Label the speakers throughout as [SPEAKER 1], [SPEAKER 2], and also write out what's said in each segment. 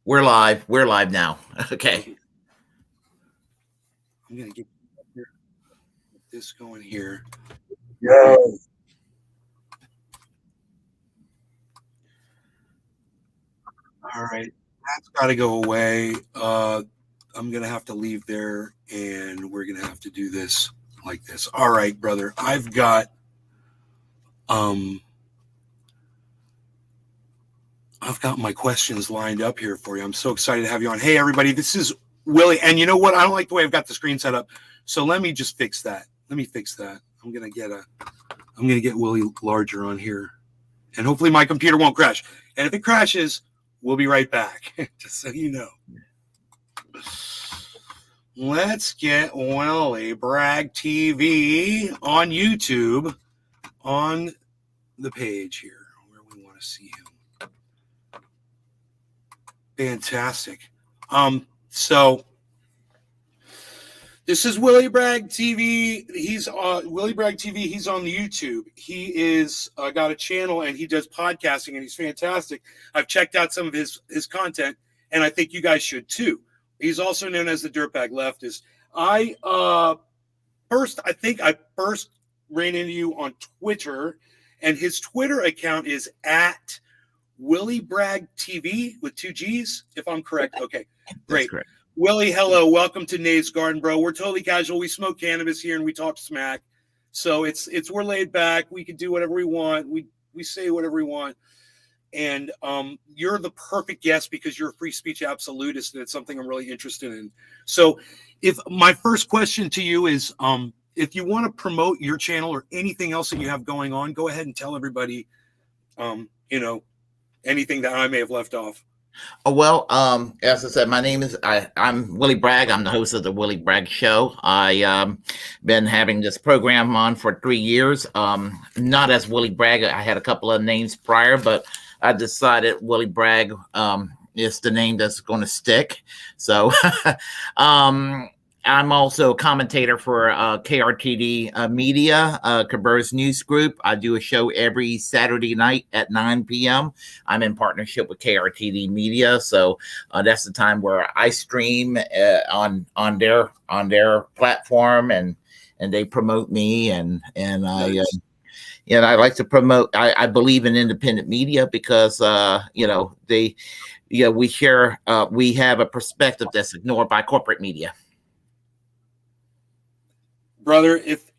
[SPEAKER 1] We're live. We're live now. Okay.
[SPEAKER 2] I'm gonna get this going here. Yeah. All right, that's got to go away. I'm gonna have to leave there, and we're gonna have to do this like this. All right, brother. Um, I've got my questions lined up here for you. I'm so excited to have you on. Hey, everybody, this is Willie. And you know what? I don't like the way I've got the screen set up. So let me just fix that. Let me fix that. I'm gonna get Willie larger on here, and hopefully my computer won't crash. And if it crashes, we'll be right back. Just so you know. Let's get Willie Bragg TV on YouTube on the page here where we want to see him. Fantastic. So this is Willie Bragg TV. He's Willie Bragg TV. He's on the YouTube. He is got a channel and he does podcasting and he's fantastic. I've checked out some of his content and I think you guys should too. He's also known as the Dirtbag Leftist. I first ran into you on Twitter, and his Twitter account is at Willie Bragg TV with 2 G's, if I'm correct. Okay, great. Willie, hello. Welcome to Nate's Garden, bro. We're totally casual. We smoke cannabis here and we talk smack. So it's we're laid back. We can do whatever we want. We say whatever we want. And you're the perfect guest because you're a free speech absolutist, and it's something I'm really interested in. So if my first question to you is, if you want to promote your channel or anything else that you have going on, go ahead and tell everybody, anything that I may have left off.
[SPEAKER 1] Well, as I said, my name is I'm Willie Bragg. I'm the host of the Willie Bragg Show. I been having this program on for 3 years. Not as Willie Bragg. I had a couple of names prior, but I decided Willie Bragg is the name that's going to stick. So, I'm also a commentator for KRTD Media, Cabrera's News Group. I do a show every Saturday night at 9 p.m. I'm in partnership with KRTD Media, so that's the time where I stream on their platform, and they promote me, and nice. I like to promote. I believe in independent media because we share. We have a perspective that's ignored by corporate media.
[SPEAKER 2] Brother, if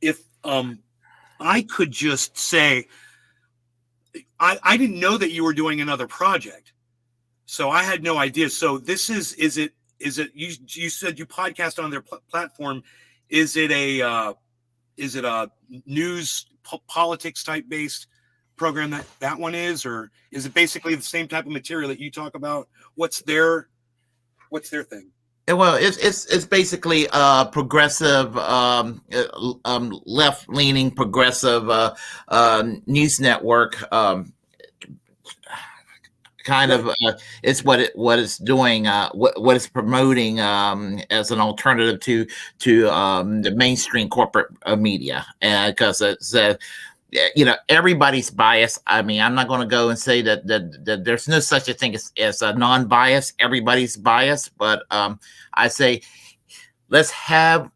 [SPEAKER 2] I could just say, I didn't know that you were doing another project, so I had no idea. So this is it you said you podcast on their platform? Is it a news politics type based program that one is, or is it basically the same type of material that you talk about? What's their thing?
[SPEAKER 1] Well, it's basically progressive, left-leaning progressive news network. Kind of, it's what it's doing, what it's promoting as an alternative to the mainstream corporate media, and because it's everybody's biased. I mean, I'm not going to go and say that there's no such a thing as a non-bias. Everybody's biased, but I say let's have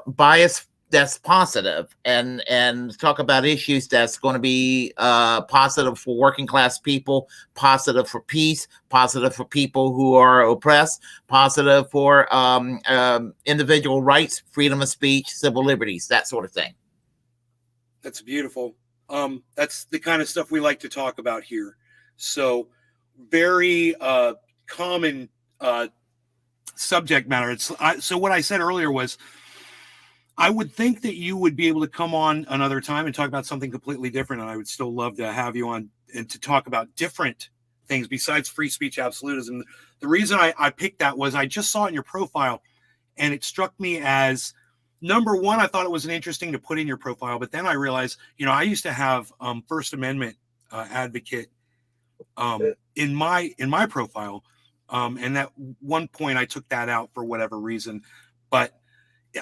[SPEAKER 1] bias that's positive, and talk about issues that's going to be positive for working class people, positive for peace, positive for people who are oppressed, positive for individual rights, freedom of speech, civil liberties, that sort of thing.
[SPEAKER 2] That's beautiful. That's the kind of stuff we like to talk about here. So very common subject matter. So what I said earlier was, I would think that you would be able to come on another time and talk about something completely different. And I would still love to have you on and to talk about different things besides free speech absolutism. The reason I picked that was I just saw it in your profile and it struck me as, number one, I thought it was an interesting to put in your profile, but then I realized, I used to have First Amendment advocate in my profile. And at one point I took that out for whatever reason, but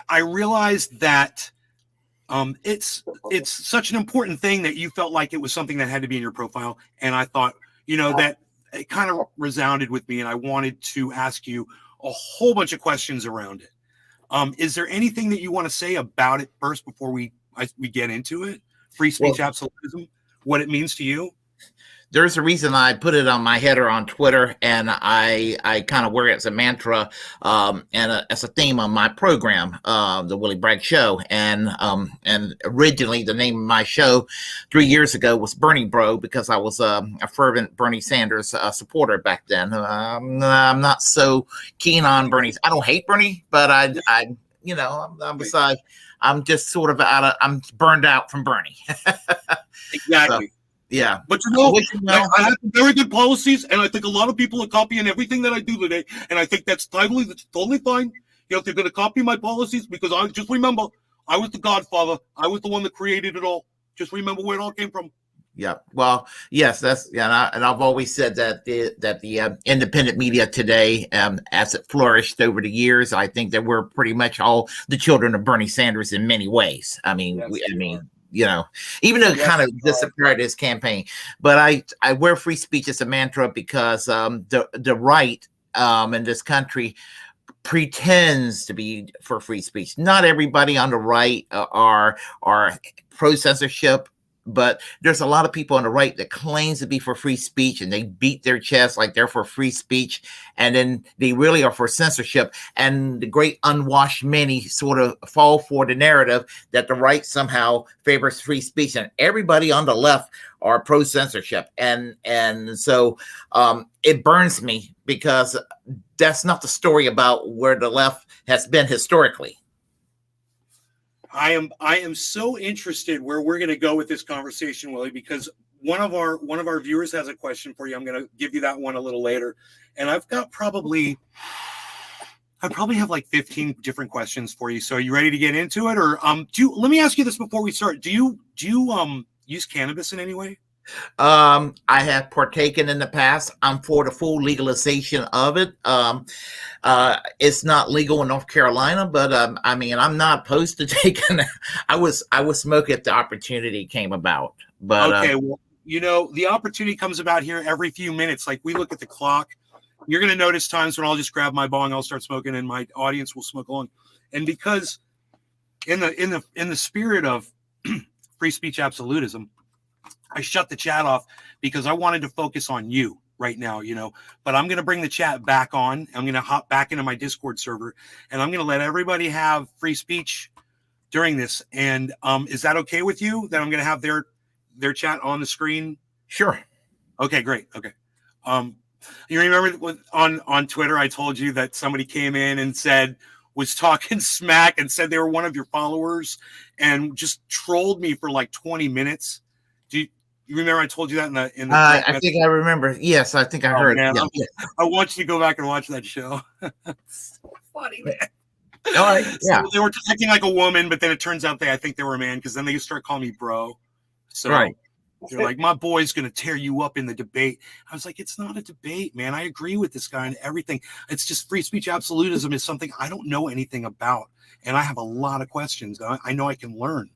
[SPEAKER 2] I realized that it's such an important thing that you felt like it was something that had to be in your profile. And I thought, that it kind of resounded with me, and I wanted to ask you a whole bunch of questions around it. Is there anything that you want to say about it first before we get into it? Free speech absolutism, what it means to you?
[SPEAKER 1] There's a reason I put it on my header on Twitter, and I kind of wear it as a mantra and as a theme on my program, the Willie Bragg Show. And originally the name of my show 3 years ago was Bernie Bro, because I was a fervent Bernie Sanders supporter back then. I'm not so keen on Bernie. I don't hate Bernie, but I you know, I'm just sort of I'm burned out from Bernie.
[SPEAKER 2] Exactly.
[SPEAKER 1] So, yeah,
[SPEAKER 2] but I have very good policies, and I think a lot of people are copying everything that I do today, and I think that's totally fine. You know, if they're going to copy my policies, because I just remember I was the godfather, I was the one that created it all. Just remember where it all came from.
[SPEAKER 1] Yeah, well, yes, that's and I've always said that the independent media today, as it flourished over the years, I think that we're pretty much all the children of Bernie Sanders in many ways. I mean,
[SPEAKER 2] yes,
[SPEAKER 1] you know, even though it kind of disappeared his campaign, but I wear free speech as a mantra because the right in this country pretends to be for free speech. Not everybody on the right are pro censorship, but there's a lot of people on the right that claims to be for free speech, and they beat their chest like they're for free speech, and then they really are for censorship. And the great unwashed many sort of fall for the narrative that the right somehow favors free speech, and everybody on the left are pro censorship. And so it burns me, because that's not the story about where the left has been historically.
[SPEAKER 2] I am so interested where we're going to go with this conversation, Willie, because one of our viewers has a question for you. I'm going to give you that one a little later, and I probably have like 15 different questions for you. So are you ready to get into it, or let me ask you this before we start. Do you use cannabis in any way?
[SPEAKER 1] I have partaken in the past. I'm for the full legalization of it. It's not legal in North Carolina, but I mean, I'm not opposed to taking. I was smoking if the opportunity came about. But
[SPEAKER 2] okay, well, you know, the opportunity comes about here every few minutes. Like, we look at the clock. You're going to notice times when I'll just grab my bong, I'll start smoking, and my audience will smoke along. And because in the spirit of free speech absolutism, I shut the chat off because I wanted to focus on you right now, you know, but I'm going to bring the chat back on. I'm going to hop back into my Discord server, and I'm going to let everybody have free speech during this. And is that okay with you, that I'm going to have their chat on the screen?
[SPEAKER 1] Sure.
[SPEAKER 2] Okay, great. Okay. You remember on Twitter, I told you that somebody came in and was talking smack and said they were one of your followers and just trolled me for like 20 minutes. You remember I told you that in the
[SPEAKER 1] I think I remember. Yes, I think I heard.
[SPEAKER 2] Man,
[SPEAKER 1] Yeah.
[SPEAKER 2] I want you to go back and watch that show. It's so funny, man.
[SPEAKER 1] All right. Yeah.
[SPEAKER 2] So they were acting like a woman, but then it turns out I think they were a man, because then they start calling me bro. So
[SPEAKER 1] right.
[SPEAKER 2] They're like, my boy's going to tear you up in the debate. I was like, it's not a debate, man. I agree with this guy and everything. It's just free speech absolutism is something I don't know anything about. And I have a lot of questions. I know I can learn.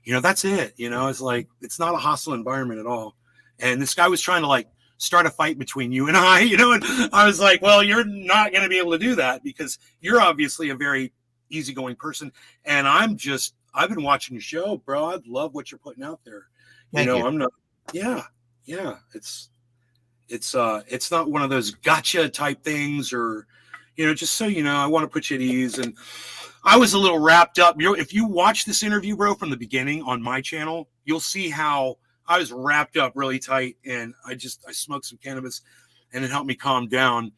[SPEAKER 2] You know, that's it. You know, it's like, it's not a hostile environment at all. And this guy was trying to like start a fight between you and I, you know, and I was like, well, you're not going to be able to do that, because you're obviously a very easygoing person. And I've been watching your show, bro. I love what you're putting out there.
[SPEAKER 1] Thank you.
[SPEAKER 2] I'm not, yeah. It's not one of those gotcha type things, or, you know, just so you know, I want to put you at ease. And I was a little wrapped up. You know, if you watch this interview, bro, from the beginning on my channel, you'll see how I was wrapped up really tight, and I smoked some cannabis, and it helped me calm down.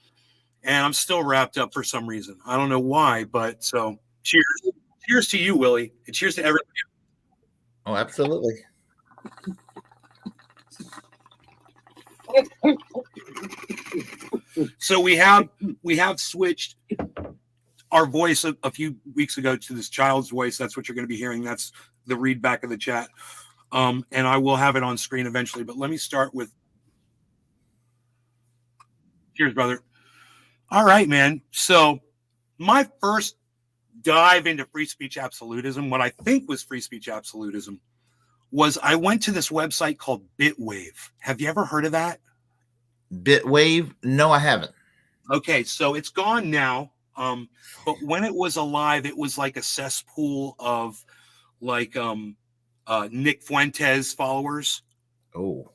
[SPEAKER 2] And I'm still wrapped up for some reason. I don't know why, but so cheers to you, Willie, and cheers to everybody.
[SPEAKER 1] Oh, absolutely.
[SPEAKER 2] So we have switched our voice a few weeks ago to this child's voice. That's what you're going to be hearing. That's the read back of the chat. And I will have it on screen eventually, but let me start with cheers, brother. All right, man. So my first dive into free speech absolutism, what I think was free speech absolutism, was I went to this website called Bitwave. Have you ever heard of that?
[SPEAKER 1] Bitwave? No, I haven't.
[SPEAKER 2] Okay, so it's gone now. But when it was alive, it was like a cesspool of like Nick Fuentes followers.
[SPEAKER 1] Oh,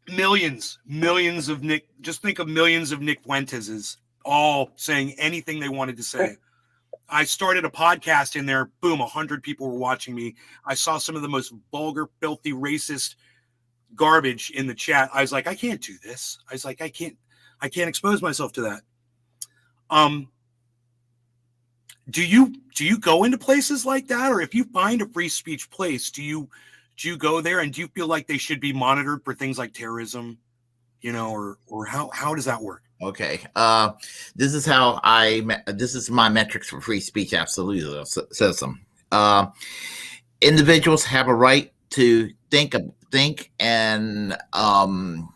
[SPEAKER 2] Millions of Nick. Just think of millions of Nick Fuenteses all saying anything they wanted to say. I started a podcast in there. Boom, 100 people were watching me. I saw some of the most vulgar, filthy, racist garbage in the chat. I was like, I can't do this. I was like, I can't expose myself to that. Do you go into places like that, or if you find a free speech place, do you go there, and do you feel like they should be monitored for things like terrorism, or how does that work?
[SPEAKER 1] okay. This is this is my metrics for free speech absolutism. Individuals have a right to think and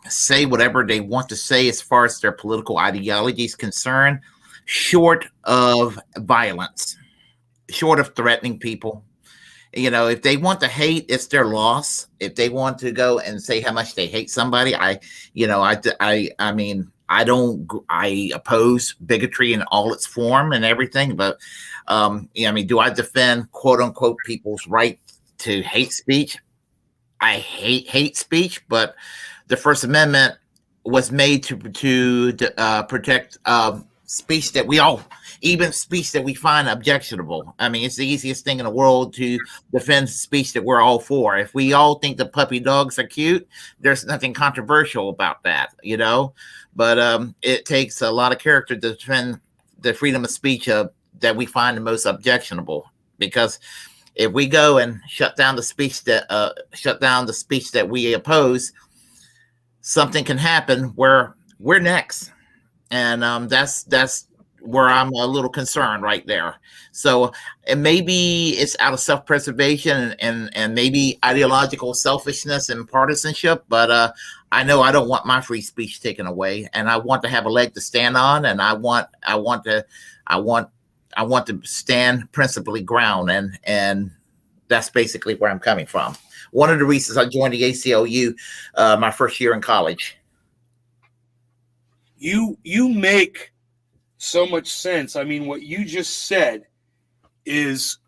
[SPEAKER 1] say whatever they want to say as far as their political ideology is concerned, short of violence, short of threatening people. If they want to hate, it's their loss. If they want to go and say how much they hate somebody, I oppose bigotry in all its form and everything. But do I defend quote unquote people's right to hate speech? I hate hate speech, but the First Amendment was made to protect speech that even speech that we find objectionable. I mean, it's the easiest thing in the world to defend speech that we're all for. If we all think the puppy dogs are cute, there's nothing controversial about that, But it takes a lot of character to defend the freedom of speech that we find the most objectionable. Because if we go and shut down the speech that we oppose, something can happen where we're next. And that's where I'm a little concerned right there. So, and maybe it's out of self-preservation and maybe ideological selfishness and partisanship, but I know I don't want my free speech taken away, and I want to have a leg to stand on, and I want to stand principally ground, and that's basically where I'm coming from. One of the reasons I joined the ACLU my first year in college.
[SPEAKER 2] You make so much sense. I mean, what you just said is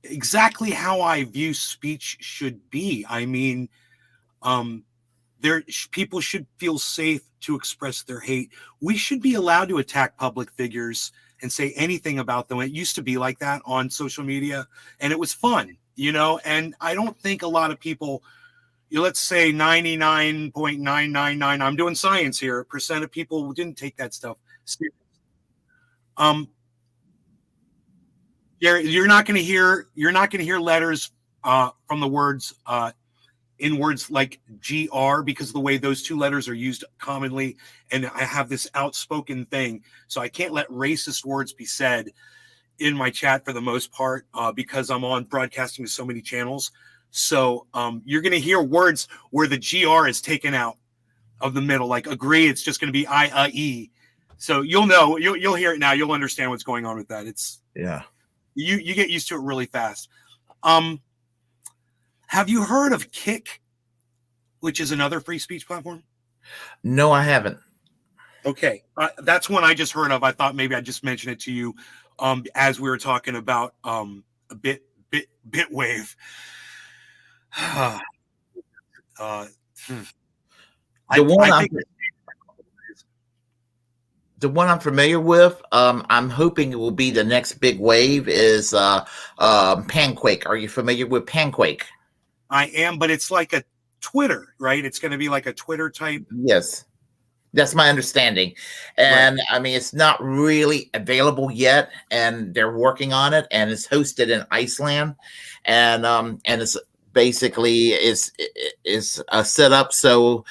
[SPEAKER 2] exactly how I view speech should be. I mean, people should feel safe to express their hate. We should be allowed to attack public figures and say anything about them. It used to be like that on social media, and it was fun, and I don't think a lot of people, let's say 99.999, I'm doing science here, percent of people didn't take that stuff serious. You're not going to hear letters from the words in words like GR, because of the way those two letters are used commonly. And I have this outspoken thing, so I can't let racist words be said in my chat for the most part, because I'm on broadcasting to so many channels. So you're going to hear words where the GR is taken out of the middle, like agree. It's just going to be I-E. So you'll know, you'll hear it now. You'll understand what's going on with that. It's you get used to it really fast. Have you heard of Kick, which is another free speech platform?
[SPEAKER 1] No, I haven't.
[SPEAKER 2] Okay. That's one I just heard of. I thought maybe I'd just mention it to you as we were talking about a Bitwave.
[SPEAKER 1] The one I'm familiar with, I'm hoping it will be the next big wave, is Panquake. Are you familiar with Panquake?
[SPEAKER 2] I am, but it's like a Twitter, right? It's going to be like a Twitter type.
[SPEAKER 1] Yes, that's my understanding. And right. I mean, it's not really available yet, and they're working on it, and it's hosted in Iceland, and it's basically is set up so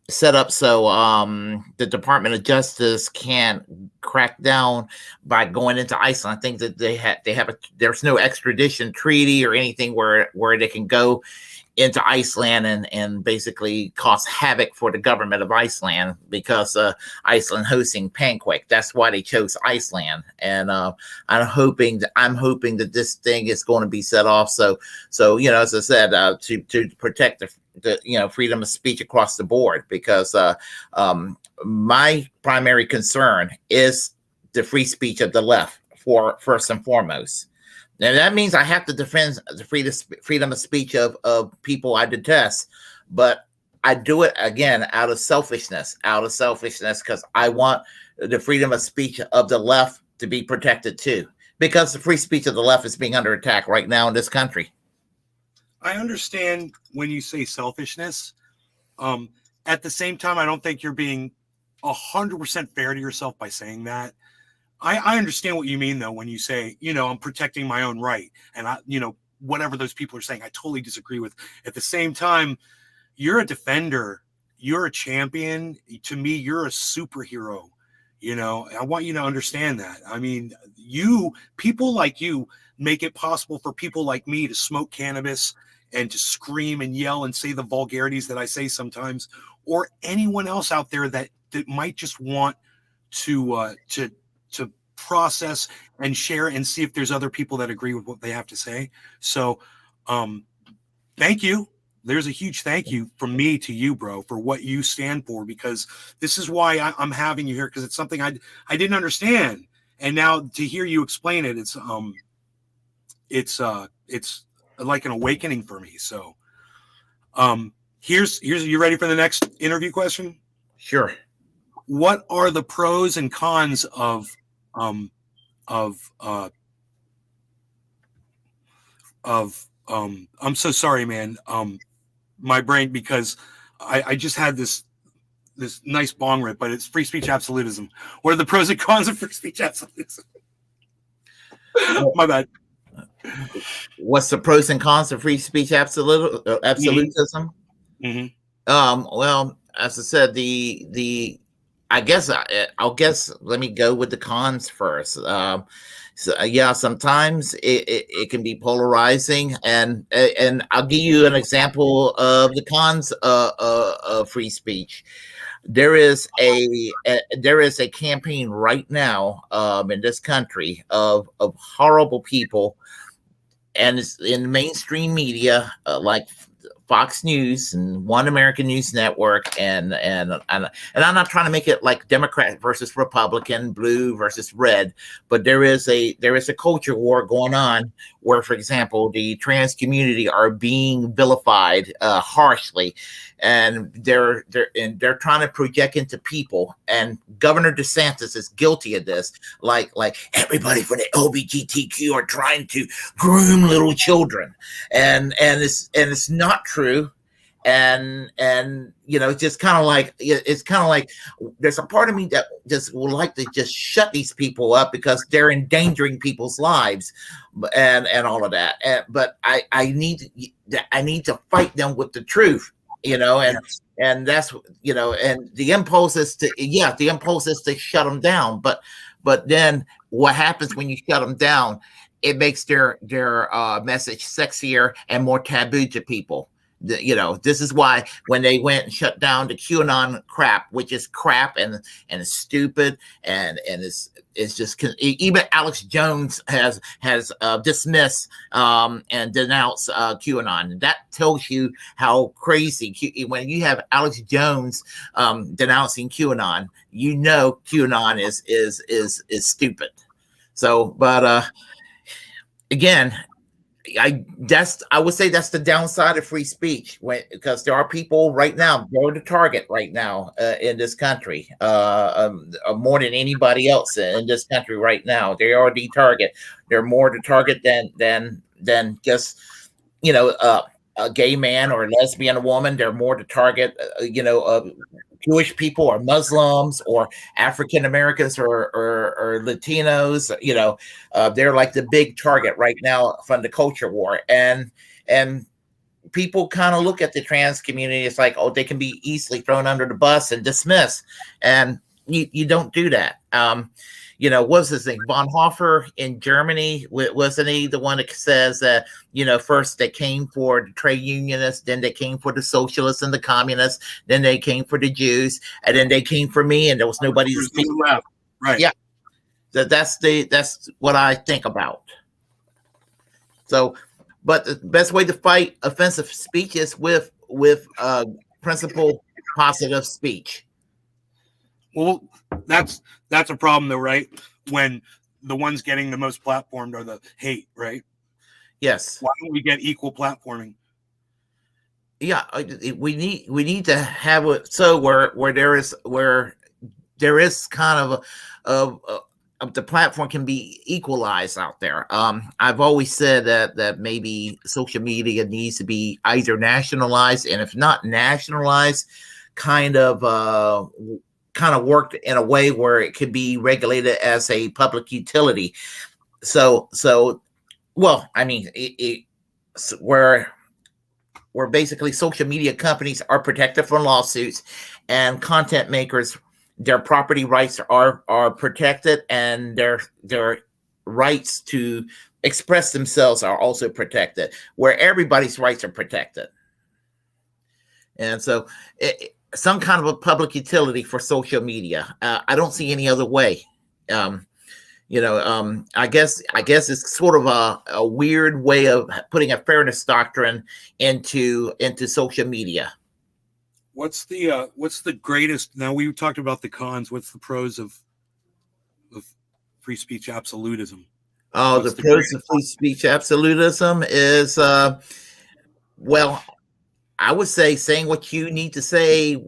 [SPEAKER 1] the Department of Justice can't crack down by going into Iceland. I think that there's no extradition treaty or anything where they can go into Iceland and basically cause havoc for the government of Iceland, because Iceland hosting Panquake. That's why they chose Iceland. And I'm hoping that this thing is going to be set off. So as I said, to protect freedom of speech across the board, because my primary concern is the free speech of the left, for first and foremost. And that means I have to defend the freedom of speech of people I detest, but I do it again out of selfishness, because I want the freedom of speech of the left to be protected too, because the free speech of the left is being under attack right now in this country.
[SPEAKER 2] I understand when you say selfishness. At the same time, I don't think you're being 100% fair to yourself by saying that. I understand what you mean, though, when you say, I'm protecting my own right. And whatever those people are saying, I totally disagree with. At the same time, you're a defender. You're a champion. To me, you're a superhero. I want you to understand that. I mean, people like you make it possible for people like me to smoke cannabis and to scream and yell and say the vulgarities that I say sometimes, or anyone else out there that might just want to process and share and see if there's other people that agree with what they have to say. So, thank you. There's a huge thank you from me to you, bro, for what you stand for, because this is why I'm having you here, because it's something I didn't understand. And now to hear you explain it, it's like an awakening for me. So, here's you ready for the next interview question?
[SPEAKER 1] Sure.
[SPEAKER 2] What are the pros and cons of I'm so sorry, man. My brain, because I just had this nice bong rip, but it's free speech absolutism. What are the pros and cons of free speech absolutism? My bad.
[SPEAKER 1] What's the pros and cons of free speech absolutism?
[SPEAKER 2] Mm-hmm.
[SPEAKER 1] Well, as I said, I guess let me go with the cons first. Sometimes it can be polarizing, and I'll give you an example of the cons of free speech. There is a campaign right now in this country of horrible people, and it's in mainstream media like Fox News and One American News Network, and I'm not trying to make it like Democrat versus Republican, blue versus red, but there is a culture war going on where, for example, the trans community are being vilified harshly, and they're trying to project into people. And Governor DeSantis is guilty of this. Like everybody from the LGBTQ are trying to groom little children, and it's not true. And it's just kind of like there's a part of me that just would like to just shut these people up because they're endangering people's lives and all of that. But I need to fight them with the truth, and that's and the impulse is to shut them down. But then what happens when you shut them down? It makes their message sexier and more taboo to people. This is why when they went and shut down the QAnon crap, which is crap and it's stupid and it's just, even Alex Jones has dismissed and denounced QAnon. That tells you how crazy when you have Alex Jones denouncing QAnon. QAnon is stupid. So, but again, I would say that's the downside of free speech, because there are people right now, they're the target right now in this country, more than anybody else in this country right now. They are the target. They're more the target than just a gay man or a lesbian woman. They're more the target, of Jewish people or Muslims or African Americans or Latinos. They're like the big target right now from the culture war, and people kind of look at the trans community. It's like, oh, they can be easily thrown under the bus and dismissed, and you don't do that. What was his name? Bonhoeffer in Germany, wasn't he the one that says that, first they came for the trade unionists, then they came for the socialists and the communists, then they came for the Jews, and then they came for me, and there was nobody to speak.
[SPEAKER 2] Right.
[SPEAKER 1] Yeah. That's what I think about. So, but the best way to fight offensive speech is with with principled positive speech.
[SPEAKER 2] Well, that's a problem though, right? When the ones getting the most platformed are the hate, right?
[SPEAKER 1] Yes.
[SPEAKER 2] Why don't we get equal platforming?
[SPEAKER 1] Yeah, we need to have it so where there is kind of the platform can be equalized out there. I've always said that maybe social media needs to be either nationalized, and if not nationalized, kind of worked in a way where it could be regulated as a public utility. So well, I mean, where basically social media companies are protected from lawsuits, and content makers, their property rights are protected, and their rights to express themselves are also protected, where everybody's rights are protected. And so some kind of a public utility for social media. I don't see any other way. I guess it's sort of a weird way of putting a fairness doctrine into social media.
[SPEAKER 2] What's the greatest? Now we talked about the cons. What's the pros of free speech absolutism?
[SPEAKER 1] Oh, the pros of free speech absolutism is well, I would say saying what you need to say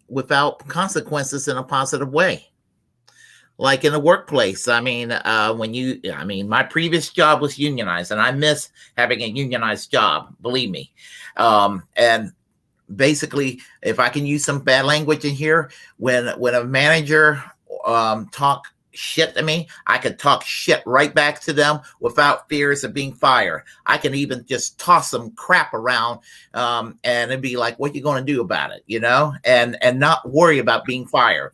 [SPEAKER 1] without consequences in a positive way. Like in the workplace, I mean, my previous job was unionized, and I miss having a unionized job, believe me. And basically, if I can use some bad language in here, when a manager talk shit to me, I could talk shit right back to them without fears of being fired. I can even just toss some crap around, and it'd be like, what you going to do about it, and not worry about being fired.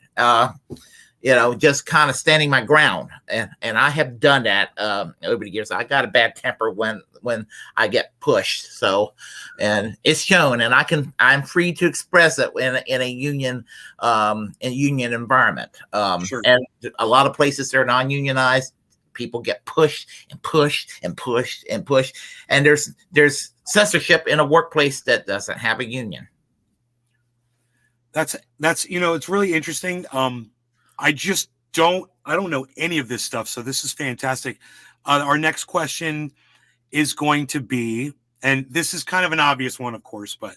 [SPEAKER 1] Just kind of standing my ground. And I have done that over the years. I got a bad temper when I get pushed. So, and it's shown, and I'm free to express it in a union environment.
[SPEAKER 2] Sure.
[SPEAKER 1] And a lot of places they're non-unionized. People get pushed and pushed and pushed and pushed. And there's censorship in a workplace that doesn't have a union.
[SPEAKER 2] That's it's really interesting. I don't know any of this stuff. So this is fantastic. Our next question is going to be, and this is kind of an obvious one, of course, but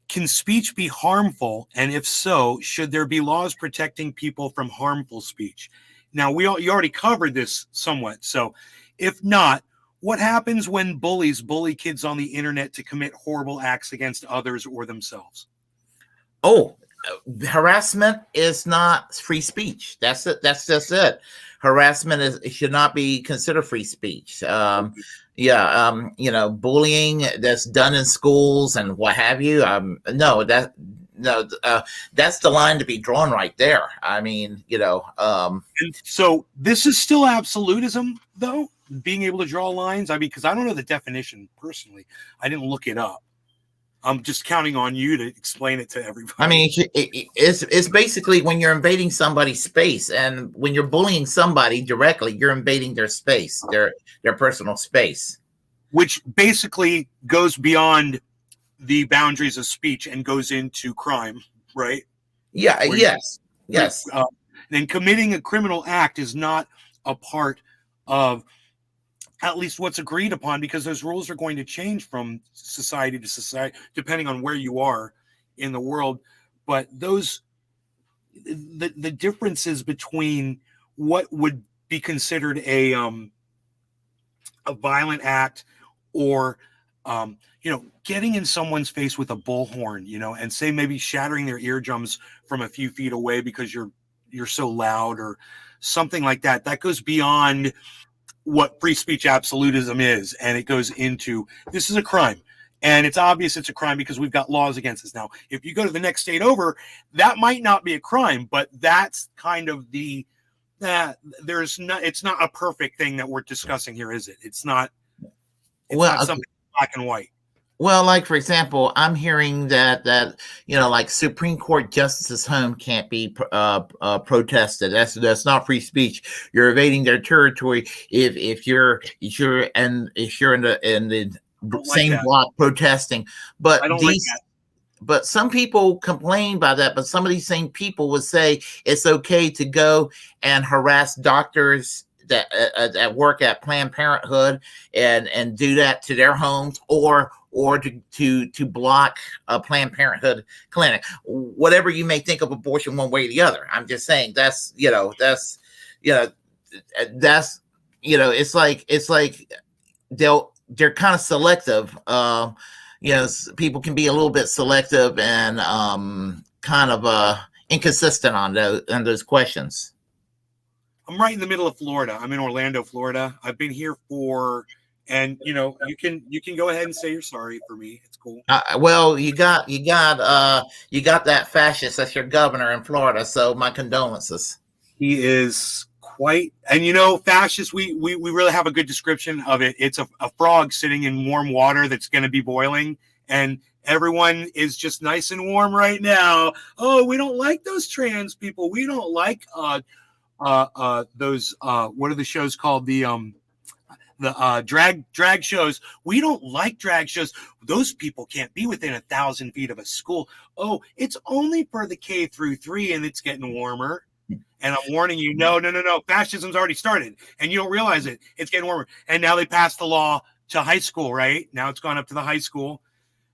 [SPEAKER 2] can speech be harmful? And if so, should there be laws protecting people from harmful speech? Now, you already covered this somewhat. So if not, what happens when bullies bully kids on the internet to commit horrible acts against others or themselves?
[SPEAKER 1] Oh, harassment is not free speech. That's it. That's just it. Harassment should not be considered free speech. Bullying that's done in schools and what have you. That's the line to be drawn right there. I mean,
[SPEAKER 2] And so this is still absolutism, though, being able to draw lines. I mean, because I don't know the definition personally. I didn't look it up. I'm just counting on you to explain it to everybody.
[SPEAKER 1] I mean, it's basically when you're invading somebody's space, and when you're bullying somebody directly, you're invading their space, their personal space,
[SPEAKER 2] which basically goes beyond the boundaries of speech and goes into crime, right?
[SPEAKER 1] Yeah. Yes.
[SPEAKER 2] Then committing a criminal act is not a part of at least what's agreed upon, because those rules are going to change from society to society, depending on where you are in the world. But the differences between what would be considered a violent act, or getting in someone's face with a bullhorn, and say maybe shattering their eardrums from a few feet away because you're so loud or something like that. That goes beyond what free speech absolutism is, and it goes into, this is a crime, and it's obvious it's a crime because we've got laws against us. Now, if you go to the next state over, that might not be a crime, but that's kind of it's not a perfect thing that we're discussing here, is it? It's not something black and white.
[SPEAKER 1] Well, like, for example, I'm hearing that like Supreme Court justices' home can't be protested. That's not free speech. You're invading their territory if you're in the
[SPEAKER 2] don't like
[SPEAKER 1] same
[SPEAKER 2] that.
[SPEAKER 1] block protesting. But
[SPEAKER 2] I don't like
[SPEAKER 1] these,
[SPEAKER 2] that.
[SPEAKER 1] but some people complain by that. But some of these same people would say it's okay to go and harass doctors that work at Planned Parenthood and do that to their homes, or to block a Planned Parenthood clinic. Whatever you may think of abortion one way or the other, I'm just saying that's you know that's it's like they're kind of selective. People can be a little bit selective and kind of inconsistent on those questions.
[SPEAKER 2] I'm right in the middle of Florida. I'm in Orlando, Florida. I've been here and you can go ahead and say you're sorry for me. It's cool.
[SPEAKER 1] Well, you got that fascist as your governor in Florida, so my condolences.
[SPEAKER 2] He is quite, and fascist. We really have a good description of it. It's a frog sitting in warm water that's going to be boiling, and everyone is just nice and warm right now. Oh, we don't like those trans people. We don't like those what are the shows called, the drag shows. We don't like drag shows. Those people can't be within 1,000 feet of a school. Oh, it's only for the K-3, and it's getting warmer. And I'm warning you, no. Fascism's already started, and you don't realize it. It's getting warmer. And now they passed the law to high school, right? Now it's gone up to the high school.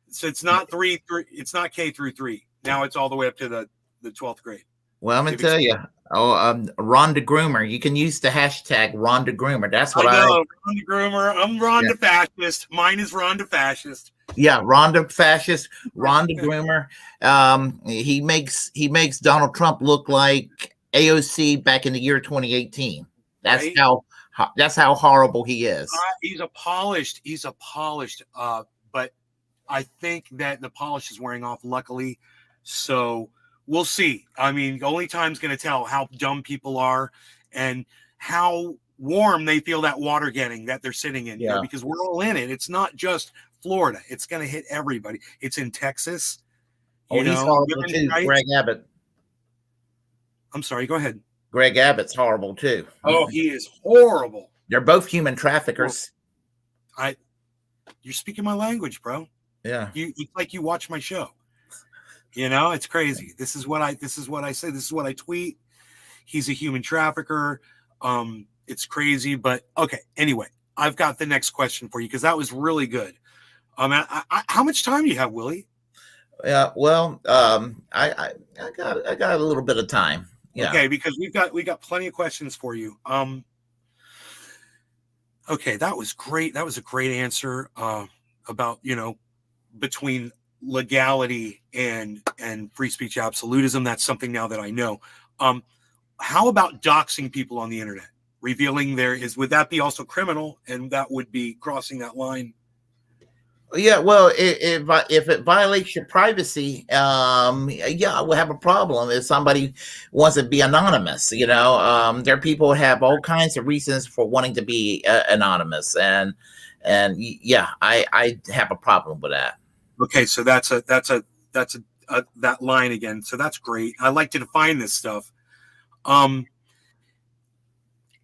[SPEAKER 2] So it's not it's not K-3. Now it's all the way up to the 12th grade.
[SPEAKER 1] Well, I'm going to tell you, Ron DeGroomer. You can use the hashtag Ron DeGroomer. That's what I know.
[SPEAKER 2] Ron DeGroomer. I'm Ron DeFascist. Mine is Ron DeFascist.
[SPEAKER 1] Yeah, Ron DeFascist, Ron DeGroomer. He makes Donald Trump look like AOC back in the year 2018. That's right? That's how horrible he is.
[SPEAKER 2] He's polished. But I think that the polish is wearing off, luckily. So we'll see. I mean, only time's going to tell how dumb people are and how warm they feel that water getting that they're sitting in.
[SPEAKER 1] Yeah.
[SPEAKER 2] Because we're all in it. It's not just Florida. It's going to hit everybody. It's in Texas.
[SPEAKER 1] He's horrible too. Greg Abbott.
[SPEAKER 2] I'm sorry. Go ahead.
[SPEAKER 1] Greg Abbott's horrible too.
[SPEAKER 2] Oh, he is horrible.
[SPEAKER 1] They're both human traffickers.
[SPEAKER 2] You're speaking my language, bro.
[SPEAKER 1] Yeah.
[SPEAKER 2] It's like you watch my show. It's crazy. This is what I say. This is what I tweet. He's a human trafficker. It's crazy, but okay. Anyway, I've got the next question for you because that was really good. How much time do you have, Willie?
[SPEAKER 1] Yeah. Well, I got a little bit of time. Yeah.
[SPEAKER 2] Okay, because we got plenty of questions for you. Okay, that was great. That was a great answer about between legality and free speech absolutism. That's something now that I know. How about doxing people on the internet, revealing would that be also criminal, and that would be crossing that line?
[SPEAKER 1] Yeah, well, if it violates your privacy, yeah, we'll have a problem if somebody wants to be anonymous. There are people who have all kinds of reasons for wanting to be anonymous, and yeah, I have a problem with that.
[SPEAKER 2] Okay, so that's that line again. So that's great. I like to define this stuff.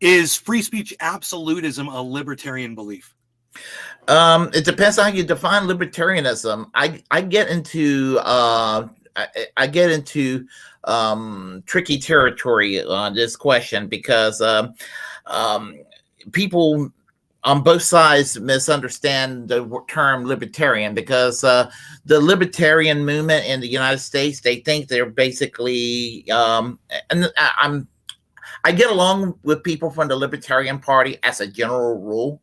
[SPEAKER 2] Is free speech absolutism a libertarian belief?
[SPEAKER 1] It depends on how you define libertarianism. I get into tricky territory on this question because people on both sides misunderstand the term libertarian because the libertarian movement in the United States, they think they're basically and I get along with people from the Libertarian Party as a general rule,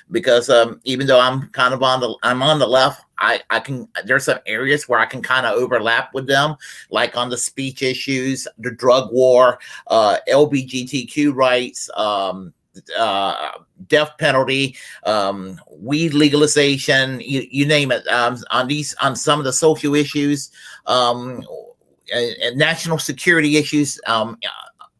[SPEAKER 1] because even though I'm on the left, I can, there's some areas where I can kind of overlap with them, like on the speech issues, the drug war, LGBTQ rights, death penalty, weed legalization, you name it, on some of the social issues, and national security issues,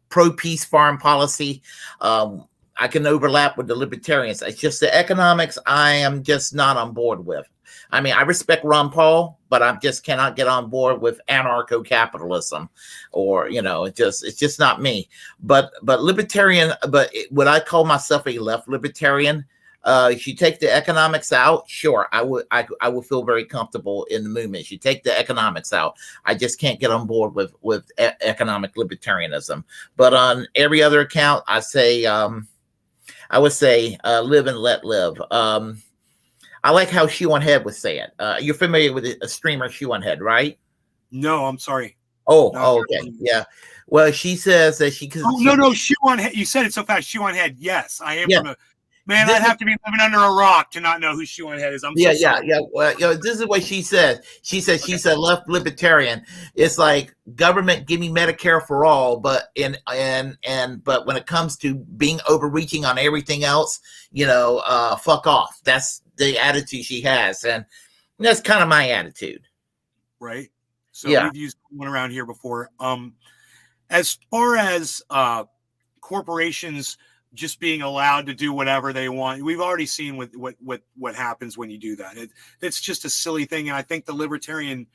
[SPEAKER 1] pro-peace foreign policy. I can overlap with the libertarians. It's just the economics I am just not on board with. I mean, I respect Ron Paul, but I just cannot get on board with anarcho-capitalism, or it's just not me. But libertarian. But would I call myself a left libertarian? If you take the economics out, sure, I would feel very comfortable in the movement. If you take the economics out, I just can't get on board with economic libertarianism. But on every other account, I would say live and let live. I like how Shoe on Head would say it. You're familiar with a streamer, Shoe on Head, right?
[SPEAKER 2] No, I'm sorry.
[SPEAKER 1] Oh, okay, yeah. Well, she says that she.
[SPEAKER 2] No, Shoe on Head. You said it so fast. Shoe on Head. Yes, I am from a. Man, I'd have to be living under a rock to not know who Shoe on Head is. I'm so sorry.
[SPEAKER 1] Yeah. Well, this is what she says. She says she's a left libertarian. It's like government give me Medicare for all, but but when it comes to being overreaching on everything else, fuck off. That's the attitude she has, and that's kind of my attitude.
[SPEAKER 2] Right. So we've used one around here before. As far as corporations just being allowed to do whatever they want, we've already seen what happens when you do that. It's just a silly thing, and I think the libertarian,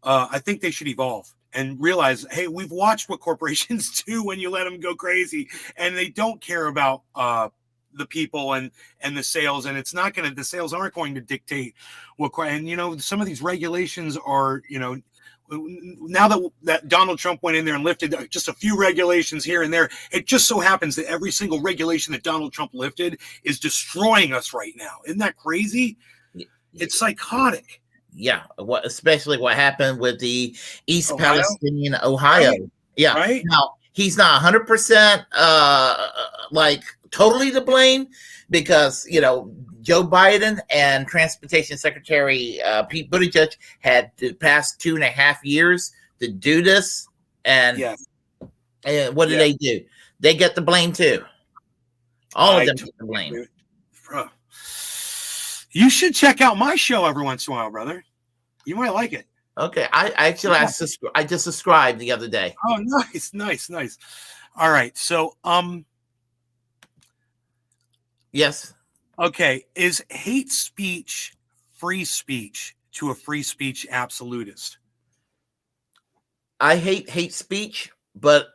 [SPEAKER 2] I think they should evolve and realize, hey, we've watched what corporations do when you let them go crazy, and they don't care about the people and the sales, and the sales aren't going to dictate what. And some of these regulations are, now that Donald Trump went in there and lifted just a few regulations here and there, it just so happens that every single regulation that Donald Trump lifted is destroying us right now. Isn't that crazy? It's psychotic.
[SPEAKER 1] Yeah, especially what happened with the East Palestinian Ohio. Right. Yeah,
[SPEAKER 2] right.
[SPEAKER 1] Now he's not 100% like totally to blame, because Joe Biden and Transportation Secretary Pete Buttigieg had the past 2.5 years to do this, and what did they do? They get the blame too. All of them get the blame.
[SPEAKER 2] Bro. You should check out my show every once in a while, brother. You might like it.
[SPEAKER 1] Okay, I just subscribed the other day.
[SPEAKER 2] Oh, nice. All right, so
[SPEAKER 1] yes.
[SPEAKER 2] Okay, is hate speech free speech to a free speech absolutist?
[SPEAKER 1] I hate speech, but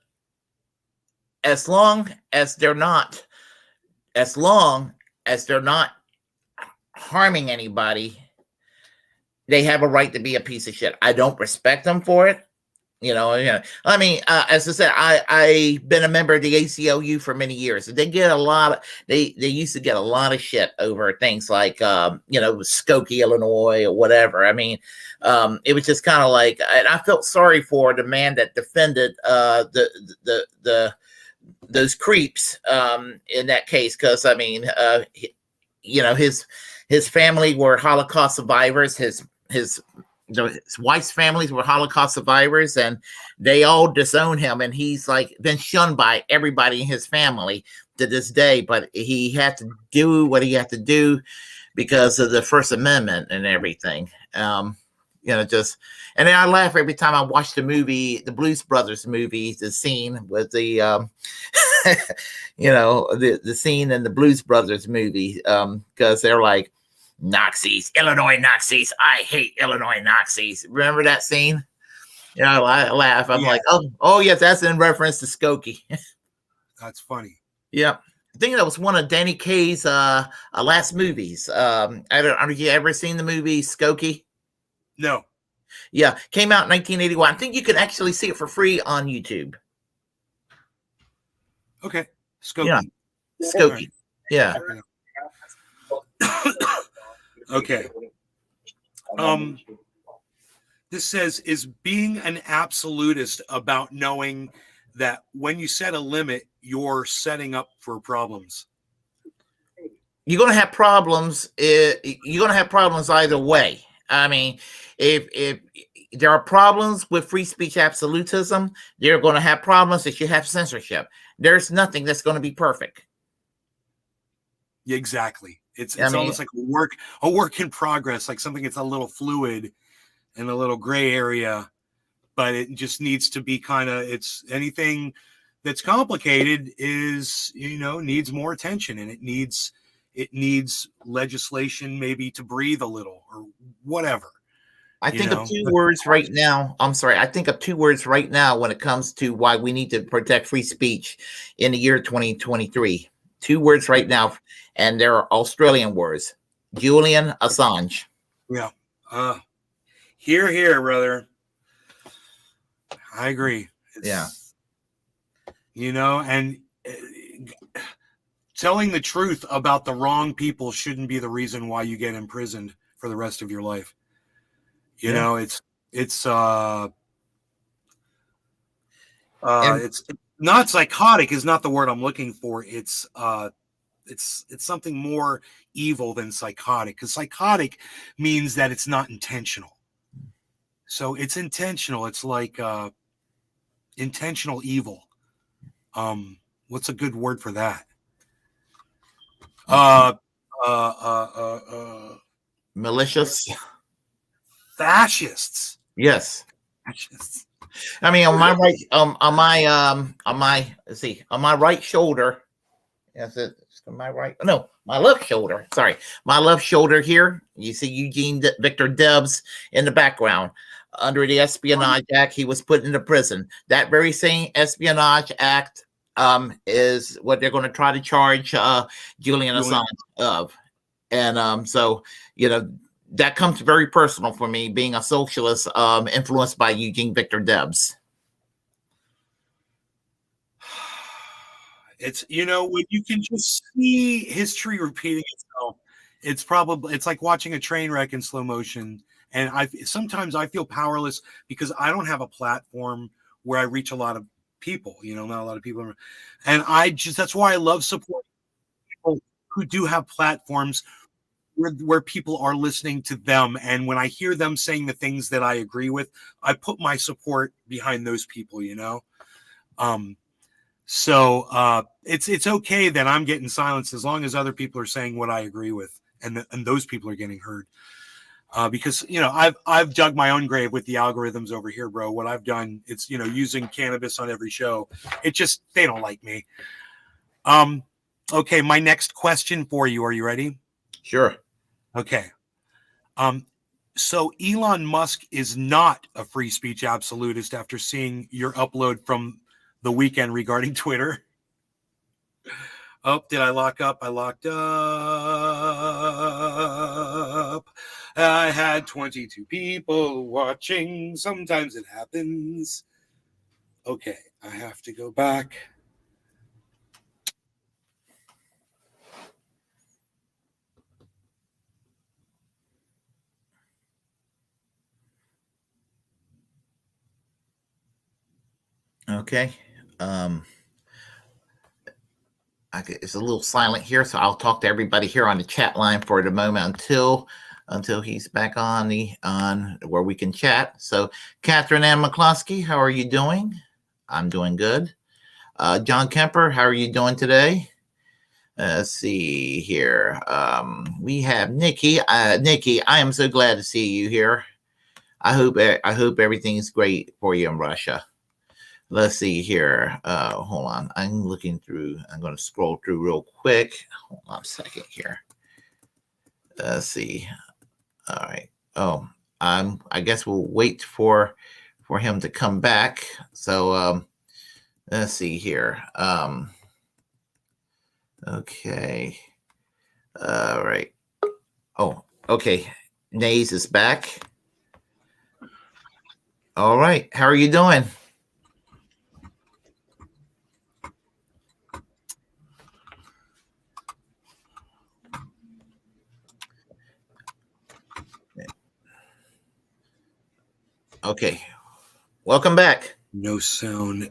[SPEAKER 1] as long as they're not harming anybody, they have a right to be a piece of shit. I don't respect them for it. I mean, as I said, I've been a member of the ACLU for many years. They get they used to get a lot of shit over things like, Skokie, Illinois, or whatever. I mean, it was just kind of like, and I felt sorry for the man that defended those creeps in that case, because I mean, his family were Holocaust survivors. His wife's families were Holocaust survivors, and they all disown him, and he's like been shunned by everybody in his family to this day. But he had to do what he had to do because of the First Amendment and everything. And then I laugh every time I watch the movie, the Blues Brothers movie, the scene with the the scene in the Blues Brothers movie, because they're like, Nazis, Illinois Nazis. I hate Illinois Nazis. Remember that scene? I laugh. I'm like, oh yes, that's in reference to Skokie.
[SPEAKER 2] That's funny.
[SPEAKER 1] Yeah, I think that was one of Danny Kaye's last movies. Have you ever seen the movie Skokie?
[SPEAKER 2] No.
[SPEAKER 1] Yeah, came out in 1981. I think you can actually see it for free on YouTube.
[SPEAKER 2] Okay, Skokie.
[SPEAKER 1] Yeah, Skokie. Yeah.
[SPEAKER 2] Okay. This says, is being an absolutist about knowing that when you set a limit, you're setting up for problems?
[SPEAKER 1] You're going to have problems. You're going to have problems either way. I mean, if there are problems with free speech absolutism, you're going to have problems if you have censorship. There's nothing that's going to be perfect.
[SPEAKER 2] Exactly. It's almost like a work in progress, like something that's a little fluid and a little gray area, but it just needs to be it's anything that's complicated is, needs more attention, and it needs legislation maybe to breathe a little or whatever.
[SPEAKER 1] I think of two words right now. I'm sorry. I think of two words right now when it comes to why we need to protect free speech in the year 2023. 2 words right now, and they're Australian words. Julian Assange.
[SPEAKER 2] Yeah. Here, brother. I agree.
[SPEAKER 1] Yeah.
[SPEAKER 2] And telling the truth about the wrong people shouldn't be the reason why you get imprisoned for the rest of your life. It's not psychotic is not the word I'm looking for. It's something more evil than psychotic, because psychotic means that it's not intentional. So it's intentional. It's like intentional evil. What's a good word for that?
[SPEAKER 1] Malicious.
[SPEAKER 2] Fascists.
[SPEAKER 1] Yes.
[SPEAKER 2] Fascists.
[SPEAKER 1] I mean, on my right shoulder. Yes, it's my right. No, my left shoulder. Sorry, my left shoulder here. You see Eugene Victor Debs in the background. Under the Espionage Act, he was put into prison. That very same Espionage Act is what they're going to try to charge Julian Assange of. And so, that comes very personal for me, being a socialist influenced by Eugene Victor Debs.
[SPEAKER 2] It's, when you can just see history repeating itself, it's like watching a train wreck in slow motion. And sometimes I feel powerless because I don't have a platform where I reach a lot of people, not a lot of people. And that's why I love supporting people who do have platforms where people are listening to them. And when I hear them saying the things that I agree with, I put my support behind those people, So it's okay that I'm getting silenced as long as other people are saying what I agree with, and those people are getting heard. Because I've dug my own grave with the algorithms over here, bro. What I've done, it's using cannabis on every show. It just, they don't like me. Okay, my next question for you. Are you ready?
[SPEAKER 1] Sure.
[SPEAKER 2] Okay. So Elon Musk is not a free speech absolutist after seeing your upload from the weekend regarding Twitter. Oh, did I lock up? I locked up. I had 22 people watching. Sometimes it happens. Okay, I have to go back.
[SPEAKER 1] Okay. It's a little silent here, so I'll talk to everybody here on the chat line for the moment until he's back on where we can chat. So, Catherine Ann McCloskey, how are you doing? I'm doing good. John Kemper, how are you doing today? Let's see here. We have Nikki. Nikki, I am so glad to see you here. I hope everything is great for you in Russia. Let's see here. Hold on. I'm looking through. I'm going to scroll through real quick. Hold on a second here. Let's see. All right. Oh, I guess we'll wait for him to come back. So let's see here. Okay. All right. Oh, okay. Nays is back. All right. How are you doing? Okay. Welcome back.
[SPEAKER 2] No sound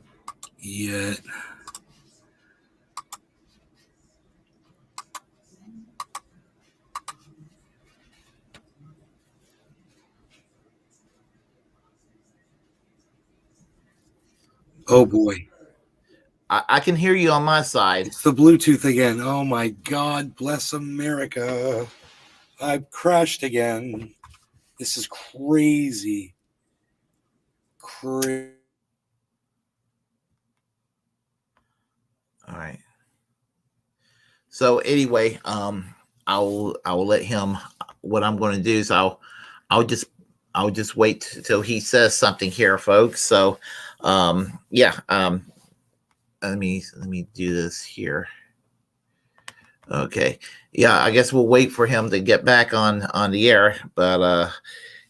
[SPEAKER 2] yet. Oh boy.
[SPEAKER 1] I can hear you on my side.
[SPEAKER 2] It's the Bluetooth again. Oh my God, bless America. I've crashed again. This is crazy.
[SPEAKER 1] All right. So anyway, I'll let him. What I'm going to do is I'll just wait till he says something here, folks. So yeah. Let me do this here. Okay. Yeah, I guess we'll wait for him to get back on the air. But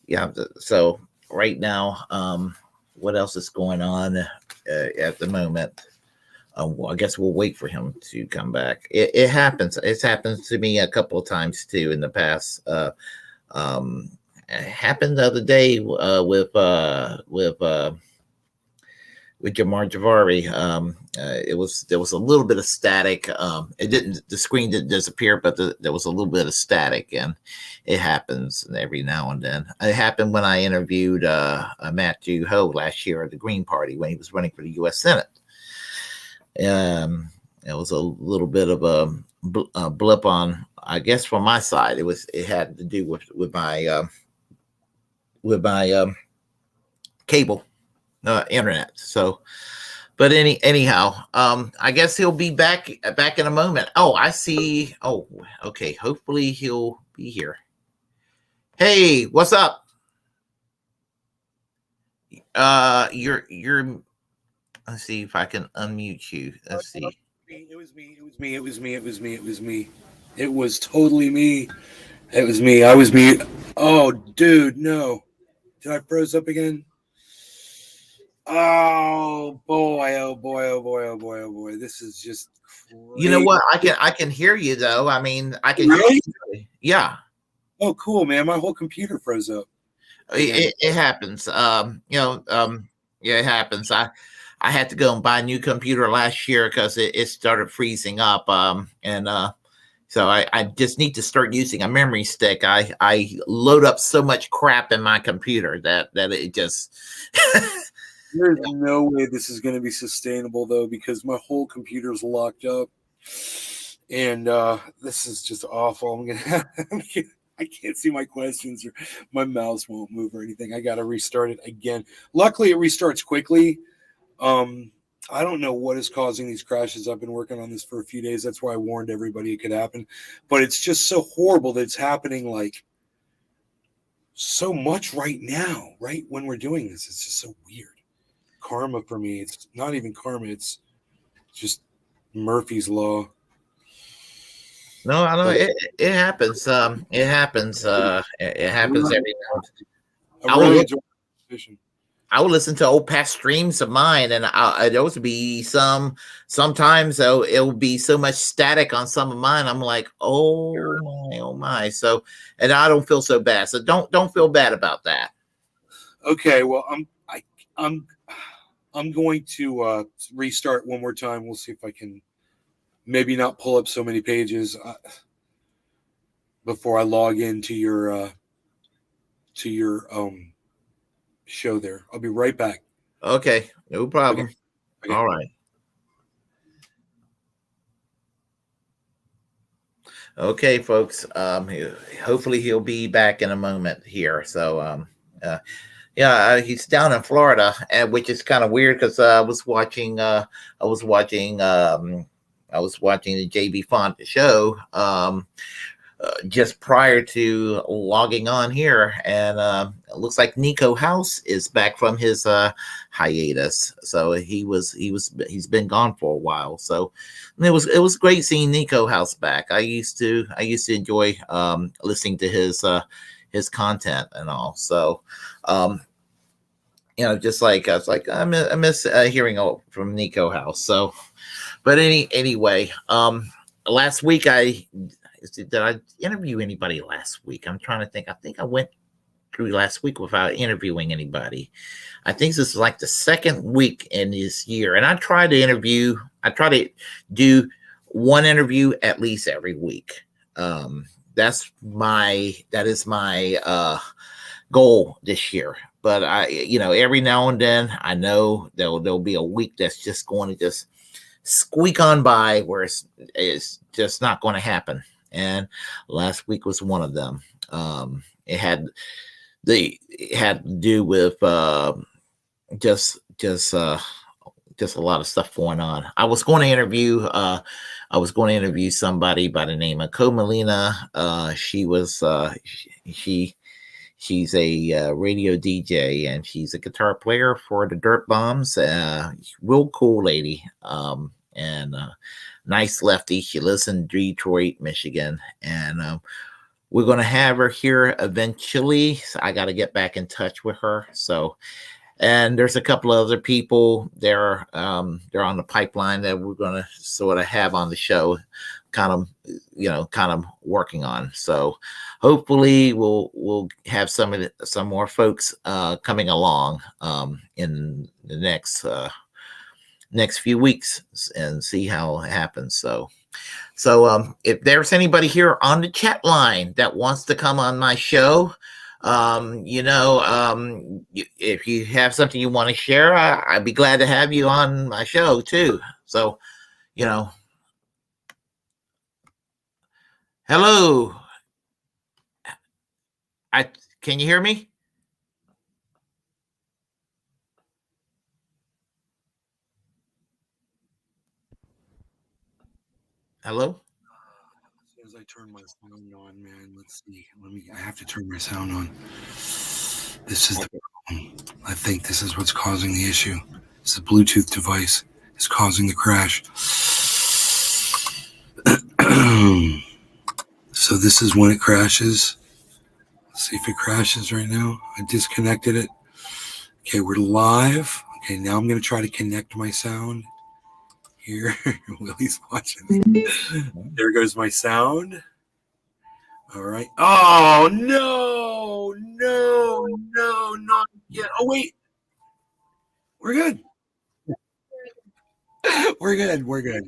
[SPEAKER 1] yeah. So right now, what else is going on at the moment? Well, I guess we'll wait for him to come back. It happens. It's happened to me a couple of times too in the past. Um, it happened the other day with Jamar Javari. It was there was a little bit of static. It didn't the screen didn't disappear, but there was a little bit of static, and it happens every now and then. It happened when I interviewed Matthew Ho last year at the Green Party when he was running for the U.S. Senate. It was a little bit of a blip on, I guess, from my side. It had to do with my cable internet. So, but anyhow, I guess he'll be back in a moment. Oh, I see. Oh, okay. Hopefully he'll be here. Hey, what's up? You're. Let's see if I can unmute you. Let's see.
[SPEAKER 2] It was me. It was me. It was me. It was me. It was me. It was totally me. It was me. I was me. Oh, dude, no. Did I froze up again? Oh boy! Oh boy! Oh boy! Oh boy! Oh boy! This is just crazy.
[SPEAKER 1] You know what? I can hear you though. I mean, I can
[SPEAKER 2] really?
[SPEAKER 1] hear you. Yeah.
[SPEAKER 2] Oh, cool, man! My whole computer froze up.
[SPEAKER 1] It happens. Yeah, it happens. I had to go and buy a new computer last year because it started freezing up. So I just need to start using a memory stick. I load up so much crap in my computer that it just.
[SPEAKER 2] There's no way this is going to be sustainable though, because my whole computer's locked up, and this is just awful. I can't see my questions, or my mouse won't move or anything. I got to restart it again. Luckily, it restarts quickly. I don't know what is causing these crashes. I've been working on this for a few days. That's why I warned everybody it could happen. But it's just so horrible that it's happening like so much right now, right when we're doing this. It's just so weird. Karma for me. It's not even karma. It's just Murphy's Law.
[SPEAKER 1] No, I know it happens. It happens. It happens every now.
[SPEAKER 2] I really enjoy the fishing.
[SPEAKER 1] I would listen to old past streams of mine, and those would be sometimes though it will be so much static on some of mine. I'm like, oh my, oh my. So, and I don't feel so bad. So don't feel bad about that.
[SPEAKER 2] Okay, well, I'm going to restart one more time. We'll see if I can maybe not pull up so many pages before I log into your show there. I'll be right back.
[SPEAKER 1] Okay, no problem. Okay. All right. Okay, folks. Hopefully he'll be back in a moment here. So yeah, he's down in Florida, which is kind of weird because I was watching the JB Font show just prior to logging on here, and it looks like Nico House is back from his hiatus. So he's been gone for a while. So it was great seeing Nico House back. I used to enjoy listening to his content and all. So just like I was like I miss hearing from Nico House. So but anyway, last week did I interview anybody last week? I'm trying to think. I think I went through last week without interviewing anybody. I think this is like the second week in this year, and I try to do one interview at least every week. That is my goal this year. But every now and then I know there'll be a week that's just going to just squeak on by where it's just not going to happen. And last week was one of them. It had to do with just a lot of stuff going on. I was going to interview somebody by the name of Co Molina. She's a radio DJ, and she's a guitar player for the Dirt Bombs. Real cool lady. And nice lefty. She lives in Detroit, Michigan, and we're going to have her here eventually. So I got to get back in touch with her. So, and there's a couple of other people they're on the pipeline that we're going to sort of have on the show, kind of working on. So hopefully we'll have some more folks coming along in the next few weeks and see how it happens. So if there's anybody here on the chat line that wants to come on my show, if you have something you want to share, I'd be glad to have you on my show too. So, hello. Can you hear me? Hello?
[SPEAKER 2] As soon as I turn my sound on, man, let's see. I have to turn my sound on. This is the problem. I think this is what's causing the issue. It's the Bluetooth device is causing the crash. So this is when it crashes. Let's see if it crashes right now. I disconnected it. Okay, we're live. Okay, now I'm going to try to connect my sound here. Willie's watching. There goes my sound. All right. Oh, no, not yet. Oh, wait. We're good. We're good.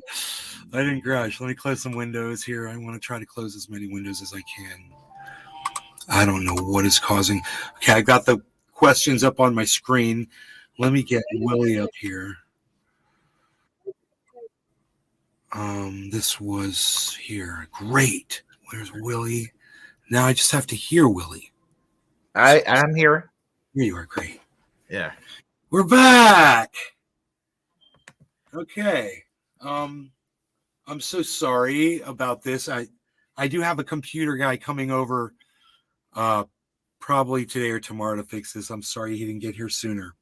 [SPEAKER 2] I didn't crash. Let me close some windows here. I want to try to close as many windows as I can. I don't know what is causing. Okay, I got the questions up on my screen. Let me get Willie up here. This was here. Great. Where's Willie? Now I just have to hear Willie.
[SPEAKER 1] I'm here.
[SPEAKER 2] Here you are. Great.
[SPEAKER 1] Yeah.
[SPEAKER 2] We're back. Okay. I'm so sorry about this. I do have a computer guy coming over probably today or tomorrow to fix this. I'm sorry he didn't get here sooner.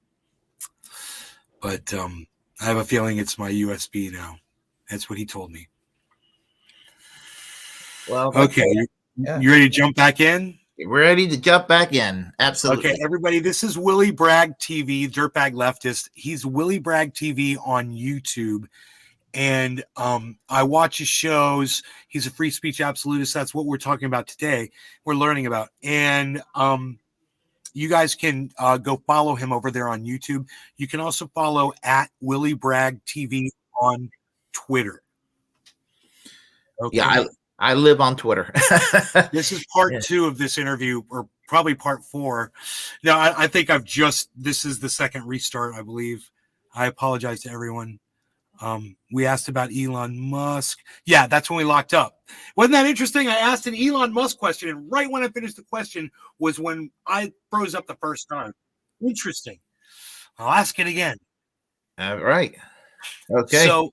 [SPEAKER 2] But I have a feeling it's my USB now. That's what he told me.
[SPEAKER 1] Well,
[SPEAKER 2] okay. You ready to jump back in?
[SPEAKER 1] We're ready to jump back in. Absolutely.
[SPEAKER 2] Okay, everybody, this is Willie Bragg TV, Dirtbag Leftist. He's Willie Bragg TV on YouTube. And I watch his shows. He's a free speech absolutist. That's what we're talking about today. We're learning about. And you guys can go follow him over there on YouTube. You can also follow at Willie Bragg TV on Twitter.
[SPEAKER 1] Okay. Yeah, I live on Twitter.
[SPEAKER 2] This is part 2 of this interview, or probably part 4. Now, I think this is the second restart, I believe. I apologize to everyone. We asked about Elon Musk. Yeah, that's when we locked up. Wasn't that interesting? I asked an Elon Musk question, and right when I finished the question was when I froze up the first time. Interesting. I'll ask it again.
[SPEAKER 1] All right. Okay.
[SPEAKER 2] So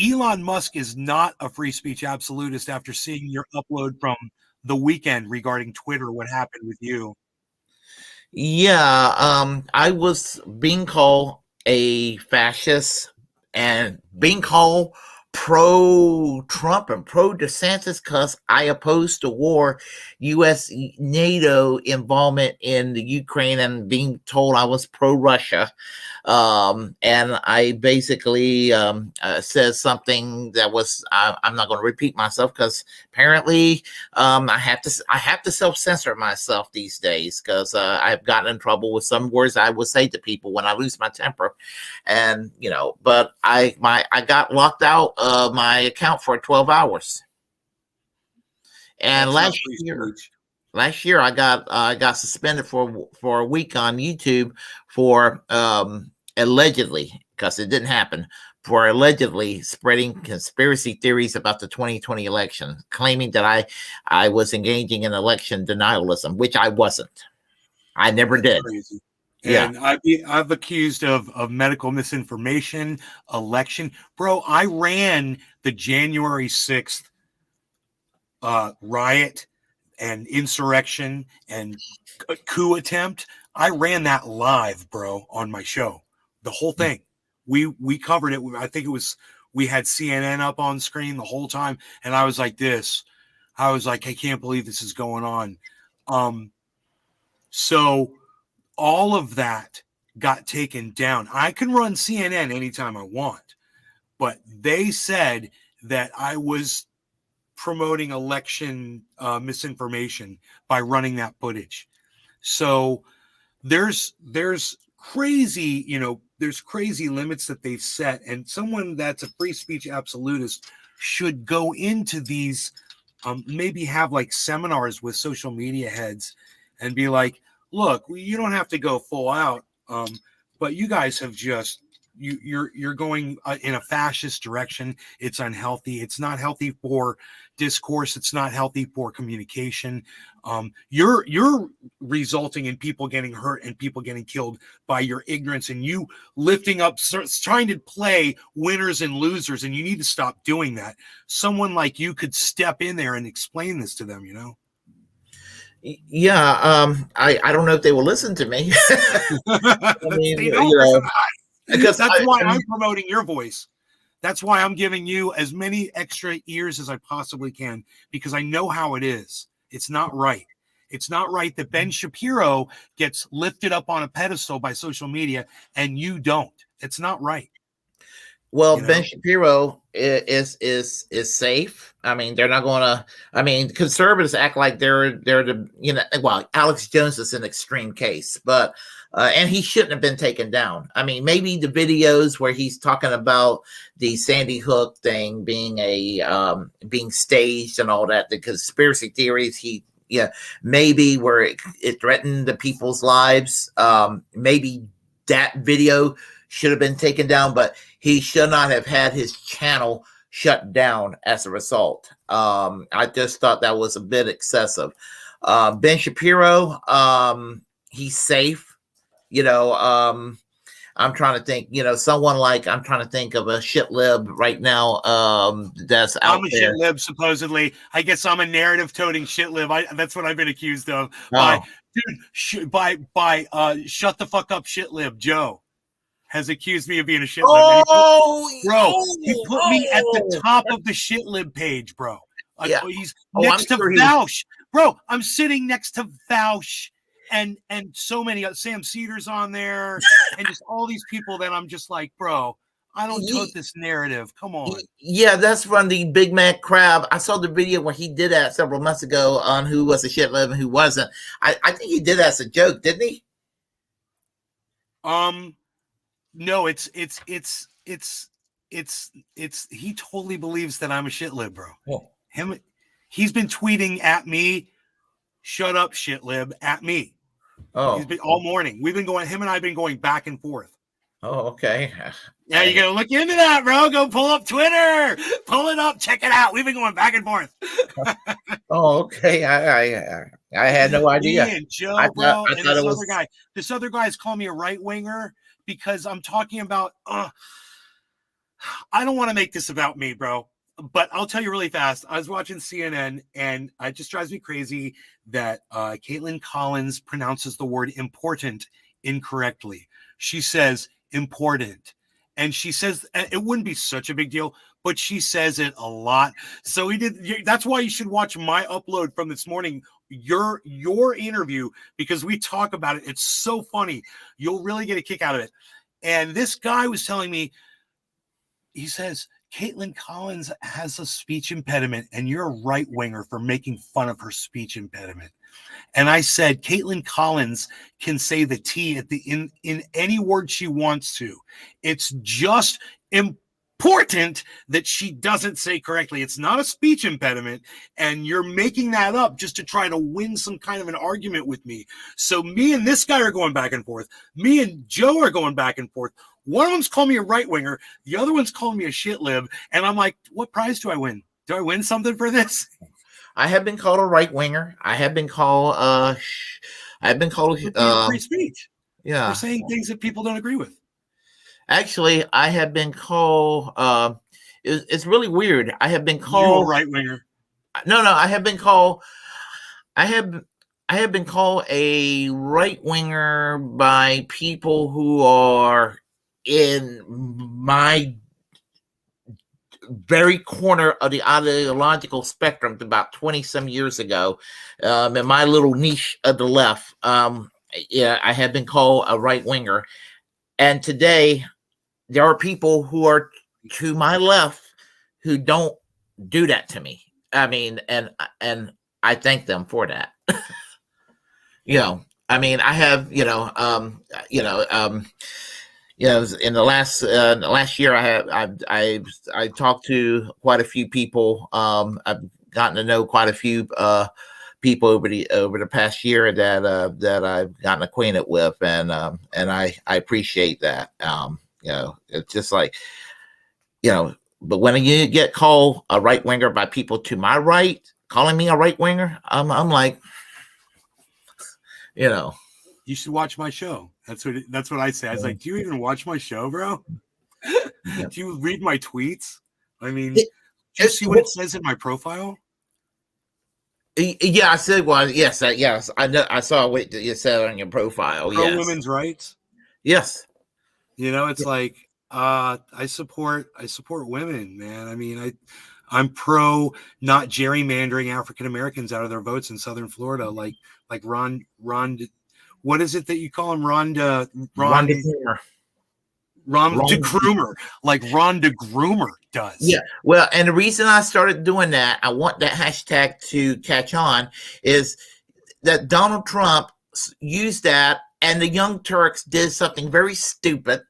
[SPEAKER 2] Elon Musk is not a free speech absolutist after seeing your upload from the weekend regarding Twitter, what happened with you.
[SPEAKER 1] Yeah, I was being called a fascist and being called pro-Trump and pro-DeSantis because I opposed the war, U.S. NATO involvement in the Ukraine, and being told I was pro-Russia. And I basically said something that was I'm not going to repeat myself because apparently I have to self-censor myself these days because I've gotten in trouble with some words I would say to people when I lose my temper, and but I got locked out of my account for 12 hours, and last year I got suspended for a week on YouTube for allegedly, because it didn't happen, for allegedly spreading conspiracy theories about the 2020 election, claiming that I was engaging in election denialism, which I wasn't. I never did.
[SPEAKER 2] Crazy. And yeah. I've accused of medical misinformation, election. Bro, I ran the January 6th riot and insurrection and coup attempt. I ran that live, bro, on my show. The whole thing. We covered it. I think it was we had CNN up on screen the whole time, and I was like this. I was like, I can't believe this is going on. So all of that got taken down. I can run CNN anytime I want, but they said that I was promoting election misinformation by running that footage. So there's crazy, there's crazy limits that they've set, and someone that's a free speech absolutist should go into these, maybe have like seminars with social media heads and be like, look, you don't have to go full out, but you guys have just you're going in a fascist direction. It's unhealthy. It's not healthy for discourse. It's not healthy for communication. You're resulting in people getting hurt and people getting killed by your ignorance, and you lifting up, trying to play winners and losers, and you need to stop doing that. Someone like you could step in there and explain this to them,
[SPEAKER 1] Yeah, I don't know if they will listen to me. I mean,
[SPEAKER 2] they don't listen.
[SPEAKER 1] Because
[SPEAKER 2] that's why I'm promoting your voice. That's why I'm giving you as many extra ears as I possibly can, because I know how it is. It's not right. It's not right that Ben Shapiro gets lifted up on a pedestal by social media and you don't. It's not right.
[SPEAKER 1] Well, Ben Shapiro is safe. I mean, they're not going to. I mean, conservatives act like they're the Well, Alex Jones is an extreme case, but and he shouldn't have been taken down. I mean, maybe the videos where he's talking about the Sandy Hook thing being being staged and all that, the conspiracy theories maybe where it threatened the people's lives. Maybe that video should have been taken down, but he should not have had his channel shut down as a result. I just thought that was a bit excessive. Ben Shapiro, he's safe. I'm trying to think, someone like, I'm trying to think of a shit lib right now that's out there.
[SPEAKER 2] I'm a shit lib, supposedly. I guess I'm a narrative-toting shit lib. That's what I've been accused of.
[SPEAKER 1] Oh.
[SPEAKER 2] By shut the fuck up shit lib, Joe has accused me of being a shit
[SPEAKER 1] lib.
[SPEAKER 2] He put me at the top of the shit lib page, bro.
[SPEAKER 1] Yeah.
[SPEAKER 2] He's next to Vaush. Bro, I'm sitting next to Vaush and so many, Sam Cedars on there, and just all these people that I'm just like, bro, I don't tote this narrative. Come on.
[SPEAKER 1] Yeah, that's from the Big Mac Crab. I saw the video where he did that several months ago on who was a shit lib and who wasn't. I think he did that as a joke, didn't he?
[SPEAKER 2] No, it's he totally believes that I'm a shit lib, bro.
[SPEAKER 1] Oh.
[SPEAKER 2] He's been tweeting at me, shut up, shit lib, at me.
[SPEAKER 1] Oh,
[SPEAKER 2] he's been all morning. Him and I have been going back and forth.
[SPEAKER 1] Oh, okay.
[SPEAKER 2] Yeah, you gotta look into that, bro. Go pull up Twitter, pull it up, check it out. We've been going back and forth.
[SPEAKER 1] Oh, okay. I had no idea.
[SPEAKER 2] Me and Joe, bro, and this other guy is calling me a right winger because I'm talking about. I don't want to make this about me, bro. But I'll tell you really fast. I was watching CNN, and it just drives me crazy that Caitlin Collins pronounces the word important incorrectly. She says important, and she says it wouldn't be such a big deal, but she says it a lot. So that's why you should watch my upload from this morning, your interview, because we talk about it. It's so funny. You'll really get a kick out of it. And this guy was telling me, he says, Caitlin Collins has a speech impediment, and you're a right winger for making fun of her speech impediment. And I said, Caitlin Collins can say the T at in any word she wants to. It's just important that she doesn't say correctly. It's not a speech impediment, and you're making that up just to try to win some kind of an argument with me. So me and this guy are going back and forth. Me and Joe are going back and forth. One of them's calling me a right winger. The other one's calling me a shit lib. And I'm like, what prize do I win? Do I win something for this?
[SPEAKER 1] I have been called a right winger. I have been called
[SPEAKER 2] free speech.
[SPEAKER 1] Yeah.
[SPEAKER 2] For saying things that people don't agree with.
[SPEAKER 1] Actually, I have been called it's really weird. I have been called
[SPEAKER 2] a right winger.
[SPEAKER 1] No, I have been called I have been called a right winger by people who are in my very corner of the ideological spectrum about 20 some years ago, in my little niche of the left. Yeah, I have been called a right winger, and today there are people who are to my left who don't do that to me. I mean, and I thank them for that. I mean, I have, in the last year, I talked to quite a few people. I've gotten to know quite a few people over the past year that I've gotten acquainted with, and I appreciate that. It's just like, but when you get called a right winger by people to my right, calling me a right winger, I'm like,
[SPEAKER 2] You should watch my show. That's what I say. I was like, do you even watch my show, bro? Do you read my tweets? I mean, do you see what it says in my profile?
[SPEAKER 1] Yeah, I said, well, yes, I know. I saw what you said on your profile.
[SPEAKER 2] Pro
[SPEAKER 1] yes.
[SPEAKER 2] women's rights.
[SPEAKER 1] Yes.
[SPEAKER 2] It's like, I support women, man. I mean, I'm pro not gerrymandering African Americans out of their votes in Southern Florida, like Ron. What is it that you call him? Ron DeGroomer, like Ron DeGroomer does.
[SPEAKER 1] Yeah. Well, and the reason I started doing that, I want that hashtag to catch on, is that Donald Trump used that, and the Young Turks did something very stupid.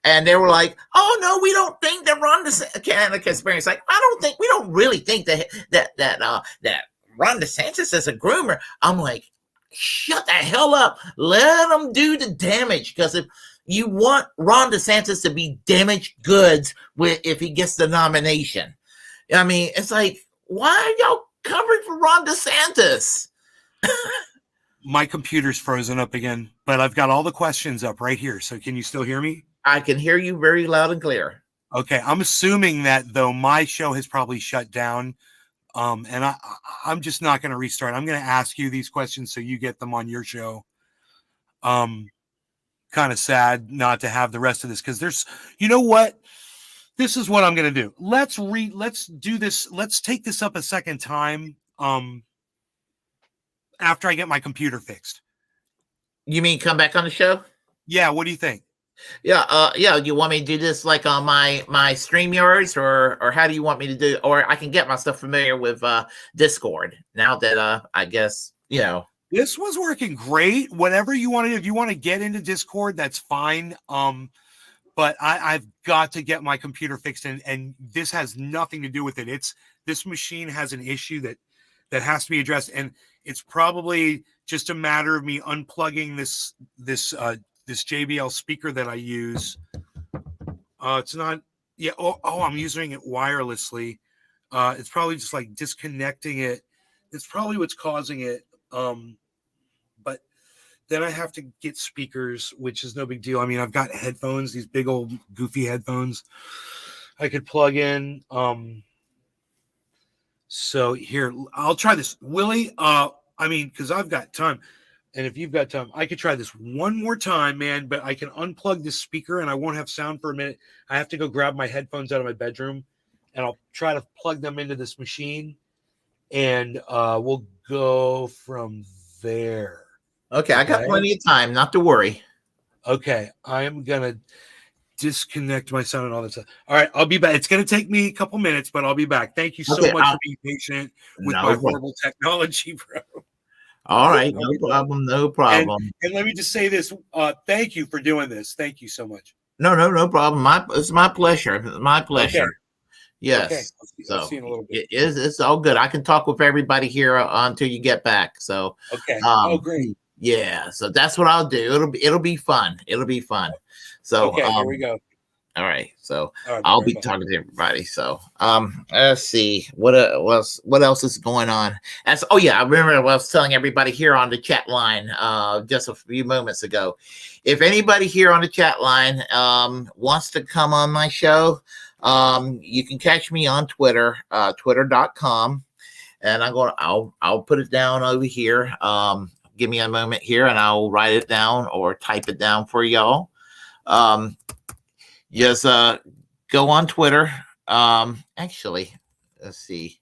[SPEAKER 1] And they were like, "Oh no, we don't think that Ron DeSantis conspiracy." Like, we don't really think that Ron DeSantis is a groomer. I'm like, shut the hell up. Let them do the damage, because if you want Ron DeSantis to be damaged goods if he gets the nomination, I mean, it's like, why are y'all covering for Ron DeSantis?
[SPEAKER 2] My computer's frozen up again, but I've got all the questions up right here. So can you still hear me?
[SPEAKER 1] I can hear you very loud and clear.
[SPEAKER 2] Okay. I'm assuming that, though, my show has probably shut down. And I'm just not going to restart. I'm going to ask you these questions so you get them on your show. Kind of sad not to have the rest of this, because there's, you know what? This is what I'm going to do. Let's do this. Let's take this up a second time. After I get my computer fixed.
[SPEAKER 1] You mean come back on the show?
[SPEAKER 2] Yeah. What do you think?
[SPEAKER 1] Yeah, you want me to do this like on my StreamYards, or how do you want me to do? Or I can get myself familiar with Discord now that I guess
[SPEAKER 2] this was working great. Whatever you want to do, if you want to get into Discord, that's fine. But I've got to get my computer fixed, and this has nothing to do with it. This machine has an issue that has to be addressed, and it's probably just a matter of me unplugging this JBL speaker that I use. It's not, yeah. Oh, I'm using it wirelessly. It's probably just like disconnecting it. It's probably what's causing it. But then I have to get speakers, which is no big deal. I mean, I've got headphones, these big old goofy headphones I could plug in. So here, I'll try this. Willie, because I've got time. And if you've got time, I could try this one more time, man, but I can unplug this speaker and I won't have sound for a minute. I have to go grab my headphones out of my bedroom, and I'll try to plug them into this machine, and we'll go from there.
[SPEAKER 1] Okay, I got plenty of time, not to worry.
[SPEAKER 2] Okay, I am going to disconnect my sound and all that stuff. All right, I'll be back. It's going to take me a couple minutes, but I'll be back. Thank you so much for being patient with my horrible technology, bro.
[SPEAKER 1] All right, no problem.
[SPEAKER 2] And let me just say this. Thank you for doing this. Thank you so much.
[SPEAKER 1] No problem. It's my pleasure. My pleasure. Okay. Yes. Okay.
[SPEAKER 2] I'll see you in a little bit.
[SPEAKER 1] It's all good. I can talk with everybody here until you get back. So
[SPEAKER 2] okay. Great.
[SPEAKER 1] Yeah. So that's what I'll do. It'll be fun. So
[SPEAKER 2] okay, here we go.
[SPEAKER 1] All right. So I'll be talking to everybody. So let's see what else is going on. I remember I was telling everybody here on the chat line just a few moments ago. If anybody here on the chat line wants to come on my show, you can catch me on Twitter, twitter.com, and I'll put it down over here. Give me a moment here and I'll write it down or type it down for y'all. Just go on Twitter, Actually, let's see.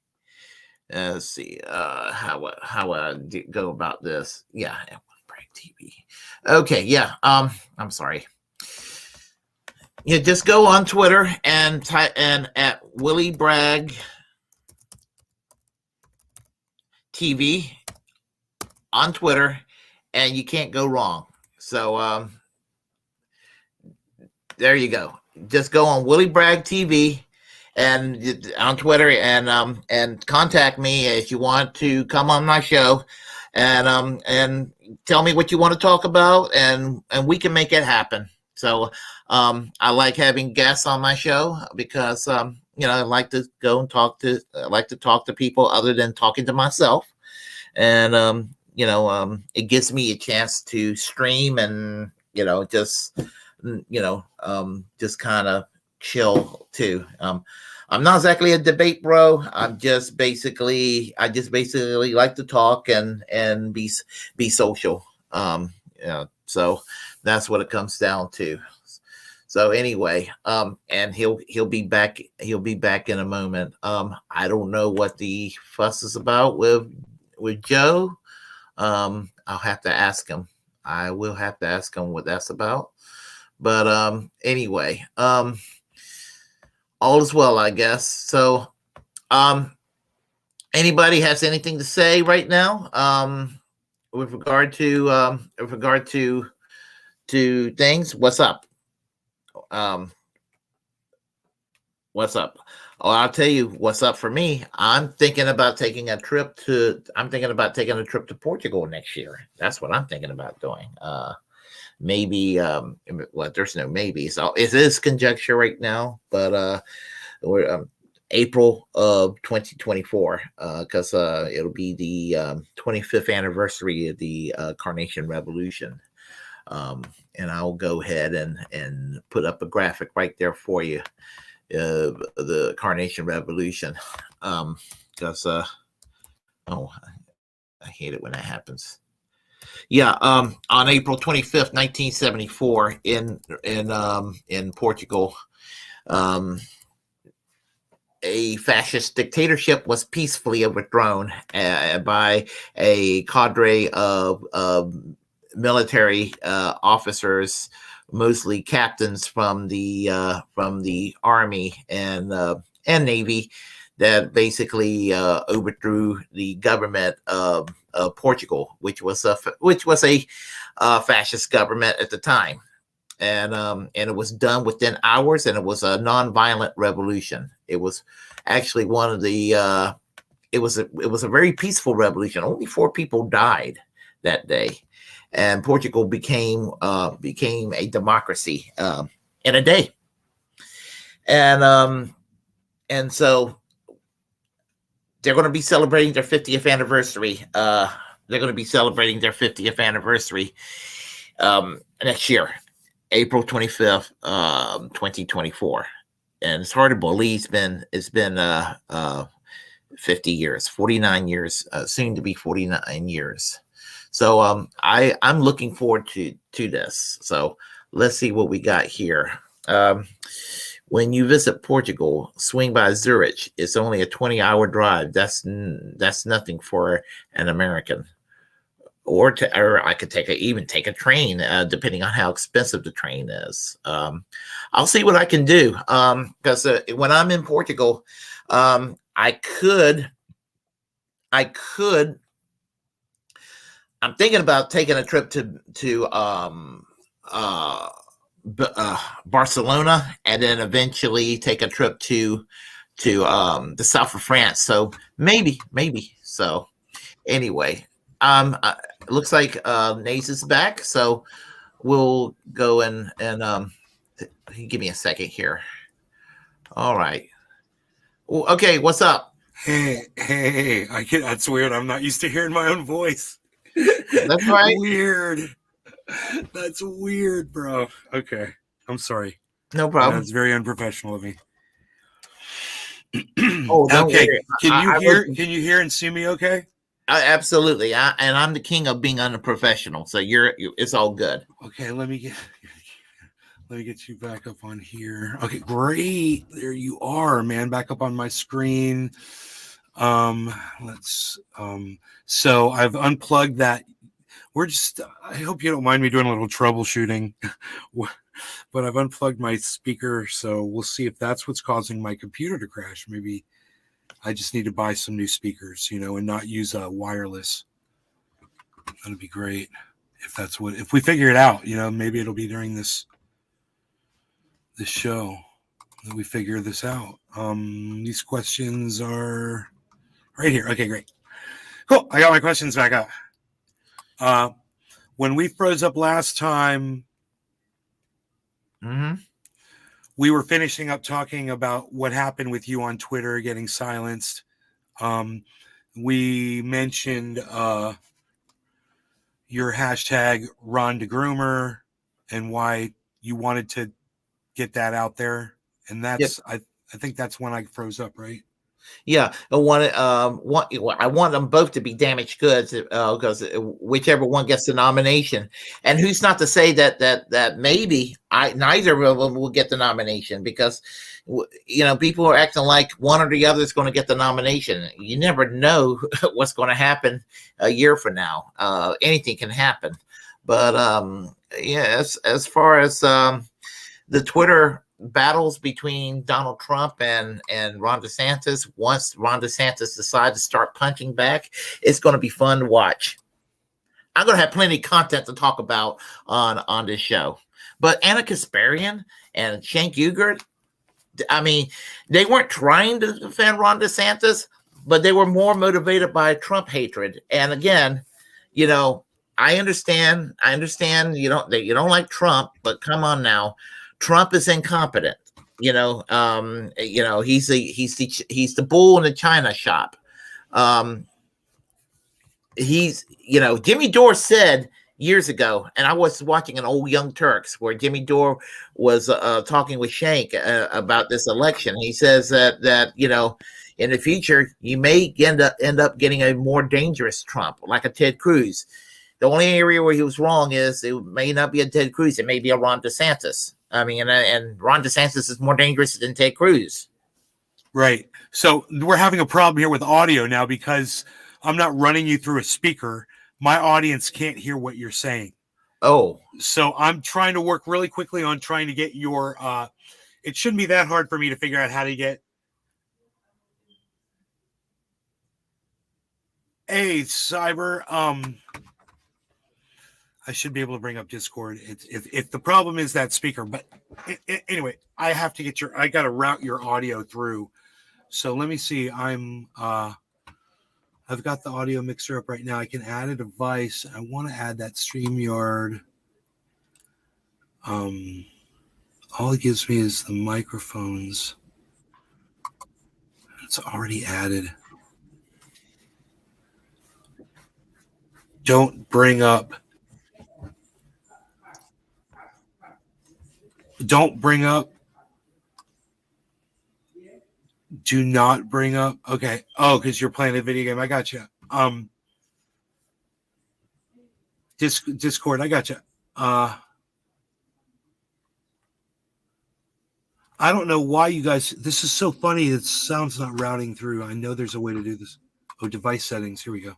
[SPEAKER 1] How I go about this. Yeah, Bragg TV. Okay, yeah. I'm sorry. Yeah, just go on Twitter and type and at Willie Bragg TV on Twitter, and you can't go wrong. So there you go. Just go on Willie Bragg TV and on Twitter and contact me if you want to come on my show and tell me what you want to talk about and we can make it happen. So I like having guests on my show because I like to go and talk to people other than talking to myself, and it gives me a chance to stream and just kind of chill too. I'm not exactly a debate bro. I just basically like to talk and be social. So that's what it comes down to. So anyway, and he'll be back in a moment. I don't know what the fuss is about with Joe. I'll have to ask him. I will have to ask him what that's about. But anyway, all is well, I guess. So anybody has anything to say right now with regard to things? What's up? What's up? Oh, I'll tell you what's up for me. I'm thinking about taking a trip to Portugal next year. That's what I'm thinking about doing. Maybe there's no maybe. So it is conjecture right now, but we're April of 2024 because it'll be the 25th anniversary of the Carnation Revolution. And I'll go ahead and put up a graphic right there for you. The Carnation Revolution, because I hate it when that happens. Yeah, on April 25th, 1974, in Portugal, a fascist dictatorship was peacefully overthrown by a cadre of military officers, mostly captains from the army and navy, that basically overthrew the government of Portugal, which was a fascist government at the time, and it was done within hours, and it was a nonviolent revolution. It was actually one of the it was a very peaceful revolution. Only 4 people died that day, and Portugal became a democracy in a day. And so they're going to be celebrating their 50th anniversary. They're going to be celebrating their 50th anniversary next year, April 25th, 2024. And it's hard to believe it's been 50 years, 49 years, soon to be 49 years. So I'm looking forward to this. So let's see what we got here. When you visit Portugal, swing by Zurich. It's only a 20-hour drive. That's nothing for an American. Or I could even take a train, depending on how expensive the train is. I'll see what I can do. Because when I'm in Portugal, I could. I'm thinking about taking a trip to Barcelona, and then eventually take a trip to the south of France. So maybe. So anyway, it looks like Naze is back. So we'll go and give me a second here. All right. Well, okay, what's up?
[SPEAKER 2] Hey, that's weird. I'm not used to hearing my own voice.
[SPEAKER 1] That's right.
[SPEAKER 2] Weird. That's weird, bro. Okay. I'm sorry.
[SPEAKER 1] No problem.
[SPEAKER 2] That's very unprofessional of me.
[SPEAKER 1] Oh, okay.
[SPEAKER 2] Worry. Can you hear and see me okay?
[SPEAKER 1] Absolutely. And I'm the king of being unprofessional. So it's all good.
[SPEAKER 2] Okay, let me Let me get you back up on here. Okay, great. There you are, man. Back up on my screen. Let's so I've unplugged that. I hope you don't mind me doing a little troubleshooting. But I've unplugged my speaker, so we'll see if that's what's causing my computer to crash. Maybe I just need to buy some new speakers, and not use wireless. That'd be great if we figure it out. Maybe it'll be during this show that we figure this out. These questions are right here. Okay, great, cool. I got my questions back up. When we froze up last time, we were finishing up talking about what happened with you on Twitter getting silenced. We mentioned your hashtag Ron DeGroomer and why you wanted to get that out there. And that's, I think that's when I froze up, right?
[SPEAKER 1] Yeah, I want them both to be damaged goods because whichever one gets the nomination, and who's not to say that maybe neither of them will get the nomination, because people are acting like one or the other is going to get the nomination. You never know what's going to happen a year from now. Anything can happen, but as far as the Twitter battles between Donald Trump and Ron DeSantis, once Ron DeSantis decides to start punching back, it's going to be fun to watch. I'm going to have plenty of content to talk about on this show. But Anna Kasparian and Cenk Uygur, I mean, they weren't trying to defend Ron DeSantis, but they were more motivated by Trump hatred. And again, I understand you don't like Trump, but come on now. Trump is incompetent. He's the bull in the china shop. Jimmy Dore said years ago, and I was watching an old Young Turks where Jimmy Dore was talking with Cenk about this election. He says that in the future you may end up getting a more dangerous Trump, like a Ted Cruz. The only area where he was wrong is it may not be a Ted Cruz, it may be a Ron DeSantis. I mean, and Ron DeSantis is more dangerous than Ted Cruz.
[SPEAKER 2] Right. So we're having a problem here with audio now because I'm not running you through a speaker. My audience can't hear what you're saying.
[SPEAKER 1] Oh.
[SPEAKER 2] So I'm trying to work really quickly on trying to get your it shouldn't be that hard for me to figure out how to get. Hey, Cyber, I should be able to bring up Discord. If the problem is that speaker, but anyway, I have to get I got to route your audio through. So let me see. I've got the audio mixer up right now. I can add a device. I want to add that StreamYard. All it gives me is the microphones. It's already added. Don't bring up. Don't bring up. Do not bring up. Okay. Oh, because you're playing a video game. I got you. Discord. I got you. I don't know why you guys. This is so funny. It sounds not routing through. I know there's a way to do this. Oh, device settings. Here we go.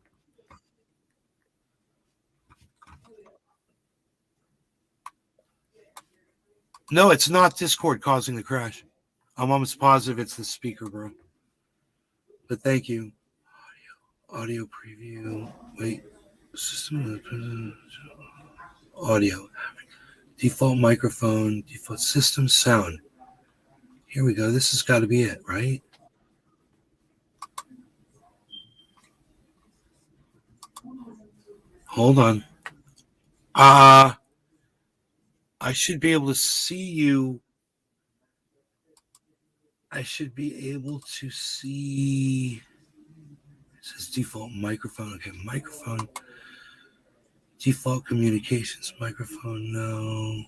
[SPEAKER 2] No, it's not Discord causing the crash. I'm almost positive it's the speaker, bro. But thank you. Audio preview. Wait. System. Audio. Default microphone. Default system sound. Here we go. This has got to be it, right? Hold on. I should be able to see you. I should be able to see. It says default microphone. Okay, microphone. Default communications microphone. No.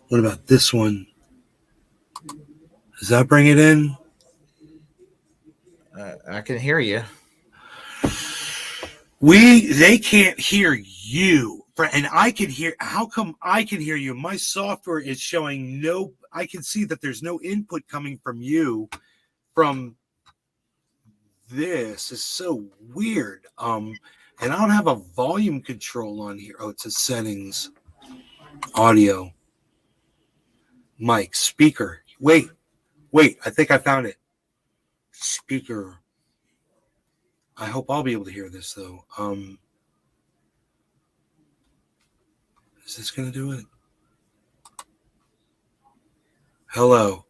[SPEAKER 2] What about this one? Does that bring it in?
[SPEAKER 1] I can hear you.
[SPEAKER 2] They can't hear you. And I can hear. How come I can hear you? My software is showing no. I can see that there's no input coming from you. From this is so weird. And I don't have a volume control on here. Oh, it says settings, audio, mic, speaker. Wait. I think I found it. Speaker. I hope I'll be able to hear this though. Is this gonna do it? Hello.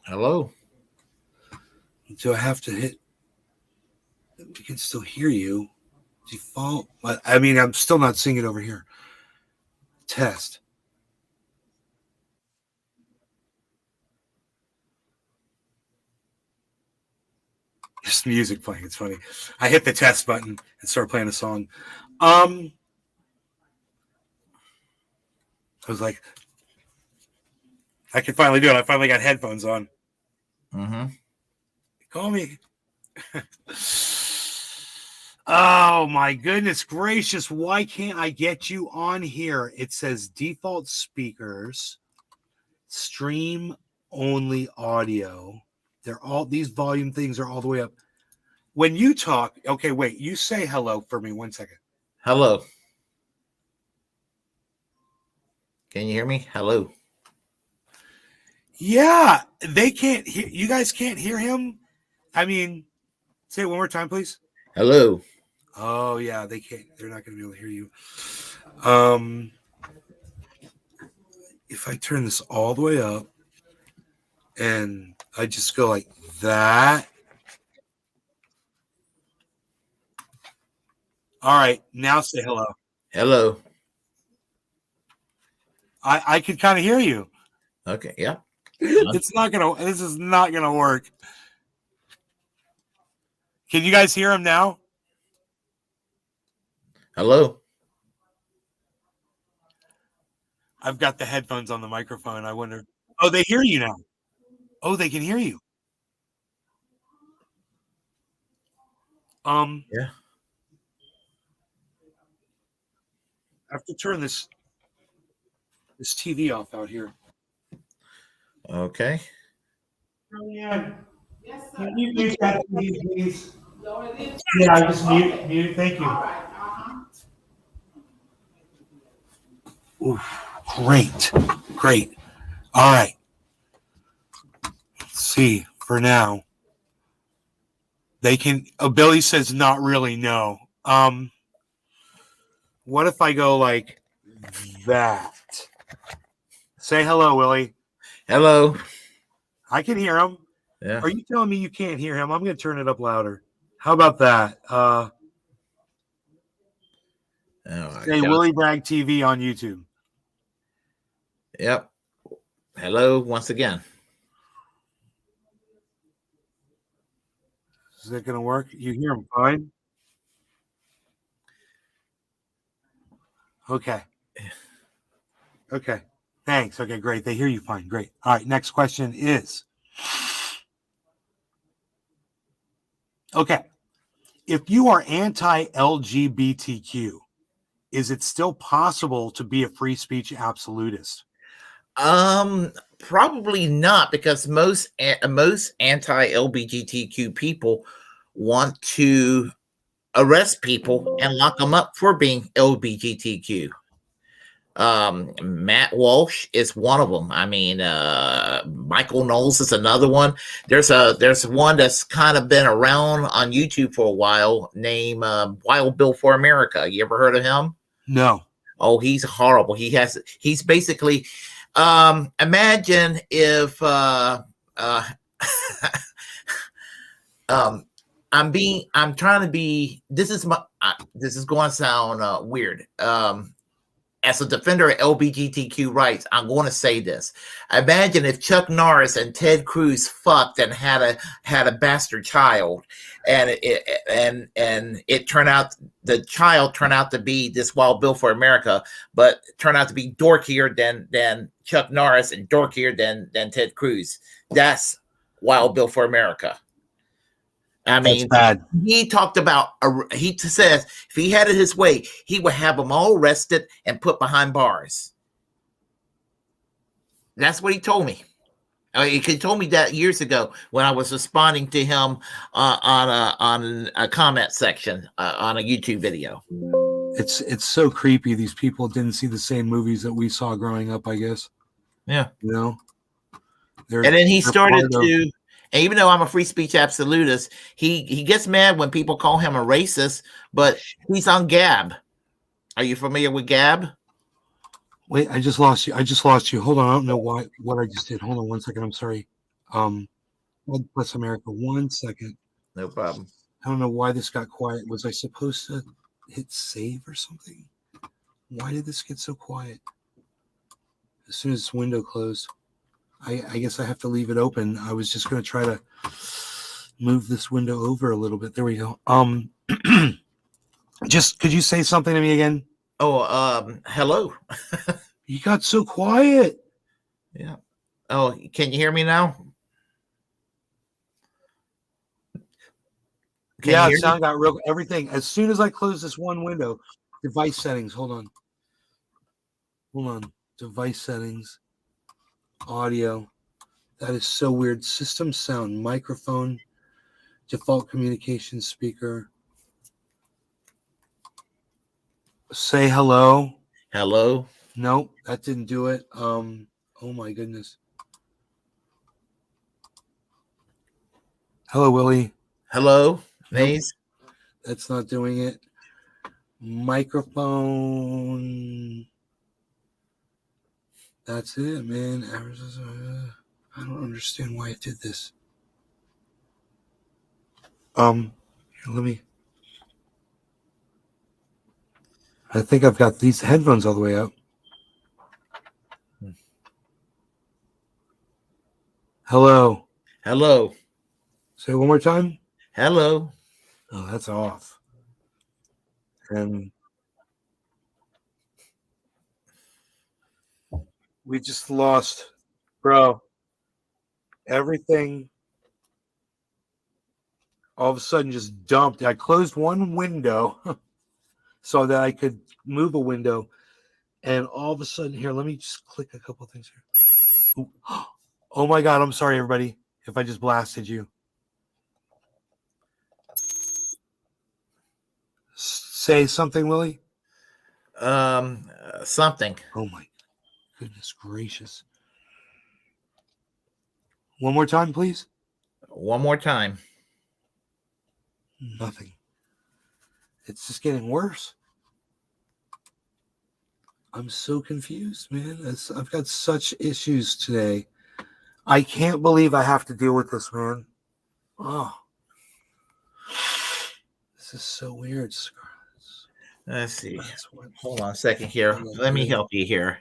[SPEAKER 2] Do I have to hit? We can still hear you. Default. I mean, I'm still not seeing it over here. Test. Just music playing. It's funny. I hit the test button and started playing a song. I was like, I can finally do it. I finally got headphones on.
[SPEAKER 1] Mm-hmm.
[SPEAKER 2] Call me. Oh my goodness gracious. Why can't I get you on here? It says default speakers, stream only audio. They're all, these volume things are all the way up. When you talk, okay, wait, you say hello for me 1 second.
[SPEAKER 1] Hello. Can you hear me? Hello.
[SPEAKER 2] Yeah, they can't hear. You guys can't hear him. I mean, say it one more time, please.
[SPEAKER 1] Hello.
[SPEAKER 2] Oh yeah, they can't. They're not going to be able to hear you. If I turn this all the way up, and I just go like that. All right, now say hello.
[SPEAKER 1] Hello.
[SPEAKER 2] I can kind of hear you.
[SPEAKER 1] Okay. Yeah.
[SPEAKER 2] It's not gonna. This is not gonna work. Can you guys hear him now?
[SPEAKER 1] Hello.
[SPEAKER 2] I've got the headphones on the microphone. I wonder. Oh, they hear you now. Oh, they can hear you.
[SPEAKER 1] Yeah.
[SPEAKER 2] I have to turn this TV off out here.
[SPEAKER 1] Okay.
[SPEAKER 2] Yes, sir. Can you mute that TV, please? Yeah, I just mute. Thank you. All right. Oof, great. All right. Let's see. For now, they can. Oh, Billy says not really. No. What if I go like that? Say hello, Willie.
[SPEAKER 1] Hello.
[SPEAKER 2] I can hear him.
[SPEAKER 1] Yeah.
[SPEAKER 2] Are you telling me you can't hear him? I'm going to turn it up louder. How about that? Say Willie Bragg TV on YouTube.
[SPEAKER 1] Yep. Hello once again.
[SPEAKER 2] Is that going to work? You hear him fine? Okay. Thanks. Okay, great. They hear you fine. Great. All right. Next question is, okay, if you are anti-LGBTQ, is it still possible to be a free speech absolutist?
[SPEAKER 1] Probably not, because most anti-LGBTQ people want to arrest people and lock them up for being LGBTQ. Matt Walsh is one of them. I mean, Michael Knowles is another one. There's one that's kind of been around on YouTube for a while named Wild Bill for America. You ever heard of him?
[SPEAKER 2] No.
[SPEAKER 1] Oh, he's horrible. He's basically, imagine if I'm trying to be, this is going to sound weird. As a defender of LGBTQ rights, I'm going to say this. Imagine if Chuck Norris and Ted Cruz fucked and had a bastard child, and it turned out, the child turned out to be this Wild Bill for America, but turned out to be dorkier than Chuck Norris and dorkier than Ted Cruz. That's Wild Bill for America. I
[SPEAKER 2] That's
[SPEAKER 1] mean,
[SPEAKER 2] bad.
[SPEAKER 1] he talked about, he says if he had it his way, he would have them all arrested and put behind bars. That's what he told me. He told me that years ago when I was responding to him on a comment section on a YouTube video.
[SPEAKER 2] It's so creepy. These people didn't see the same movies that we saw growing up, I guess.
[SPEAKER 1] Yeah.
[SPEAKER 2] You know?
[SPEAKER 1] And then he started to, and even though I'm a free speech absolutist, he gets mad when people call him a racist, but he's on Gab. Are you familiar with Gab?
[SPEAKER 2] Wait, I just lost you. Hold on. I don't know what I just did. Hold on 1 second. I'm sorry. God bless America. 1 second.
[SPEAKER 1] No problem.
[SPEAKER 2] I don't know why this got quiet. Was I supposed to hit save or something? Why did this get so quiet? As soon as this window closed, I guess I have to leave it open. I was just going to try to move this window over a little bit. There we go. Just could you say something to me again?
[SPEAKER 1] Oh, hello.
[SPEAKER 2] You got so quiet.
[SPEAKER 1] Yeah. Oh, can you hear me now?
[SPEAKER 2] Yeah, sound got real. Everything. As soon as I close this one window, device settings. Hold on. Device settings. Audio. That is so weird. System sound. Microphone. Default communication speaker. Say hello.
[SPEAKER 1] Hello.
[SPEAKER 2] Nope, that didn't do it. Oh my goodness. Hello, Willie.
[SPEAKER 1] Hello,
[SPEAKER 2] Maze. Nope, that's not doing it. Microphone. That's it, man. I don't understand why it did this. Let me. I think I've got these headphones all the way up. Hello.
[SPEAKER 1] Hello.
[SPEAKER 2] Say it one more time.
[SPEAKER 1] Hello.
[SPEAKER 2] Oh, that's off. And we just lost, bro. Everything all of a sudden just dumped. I closed one window so that I could move a window. And all of a sudden, here, let me just click a couple of things here. Ooh. Oh my God, I'm sorry, everybody, if I just blasted you. Say something, Willie.
[SPEAKER 1] Something.
[SPEAKER 2] Oh my goodness gracious. One more time, please.
[SPEAKER 1] One more time.
[SPEAKER 2] Nothing. It's just getting worse. I'm so confused, man. I've got such issues today. I can't believe I have to deal with this, man. Oh, this is so weird, Scarlett.
[SPEAKER 1] Let's see. Hold on a second here. Let me help you here.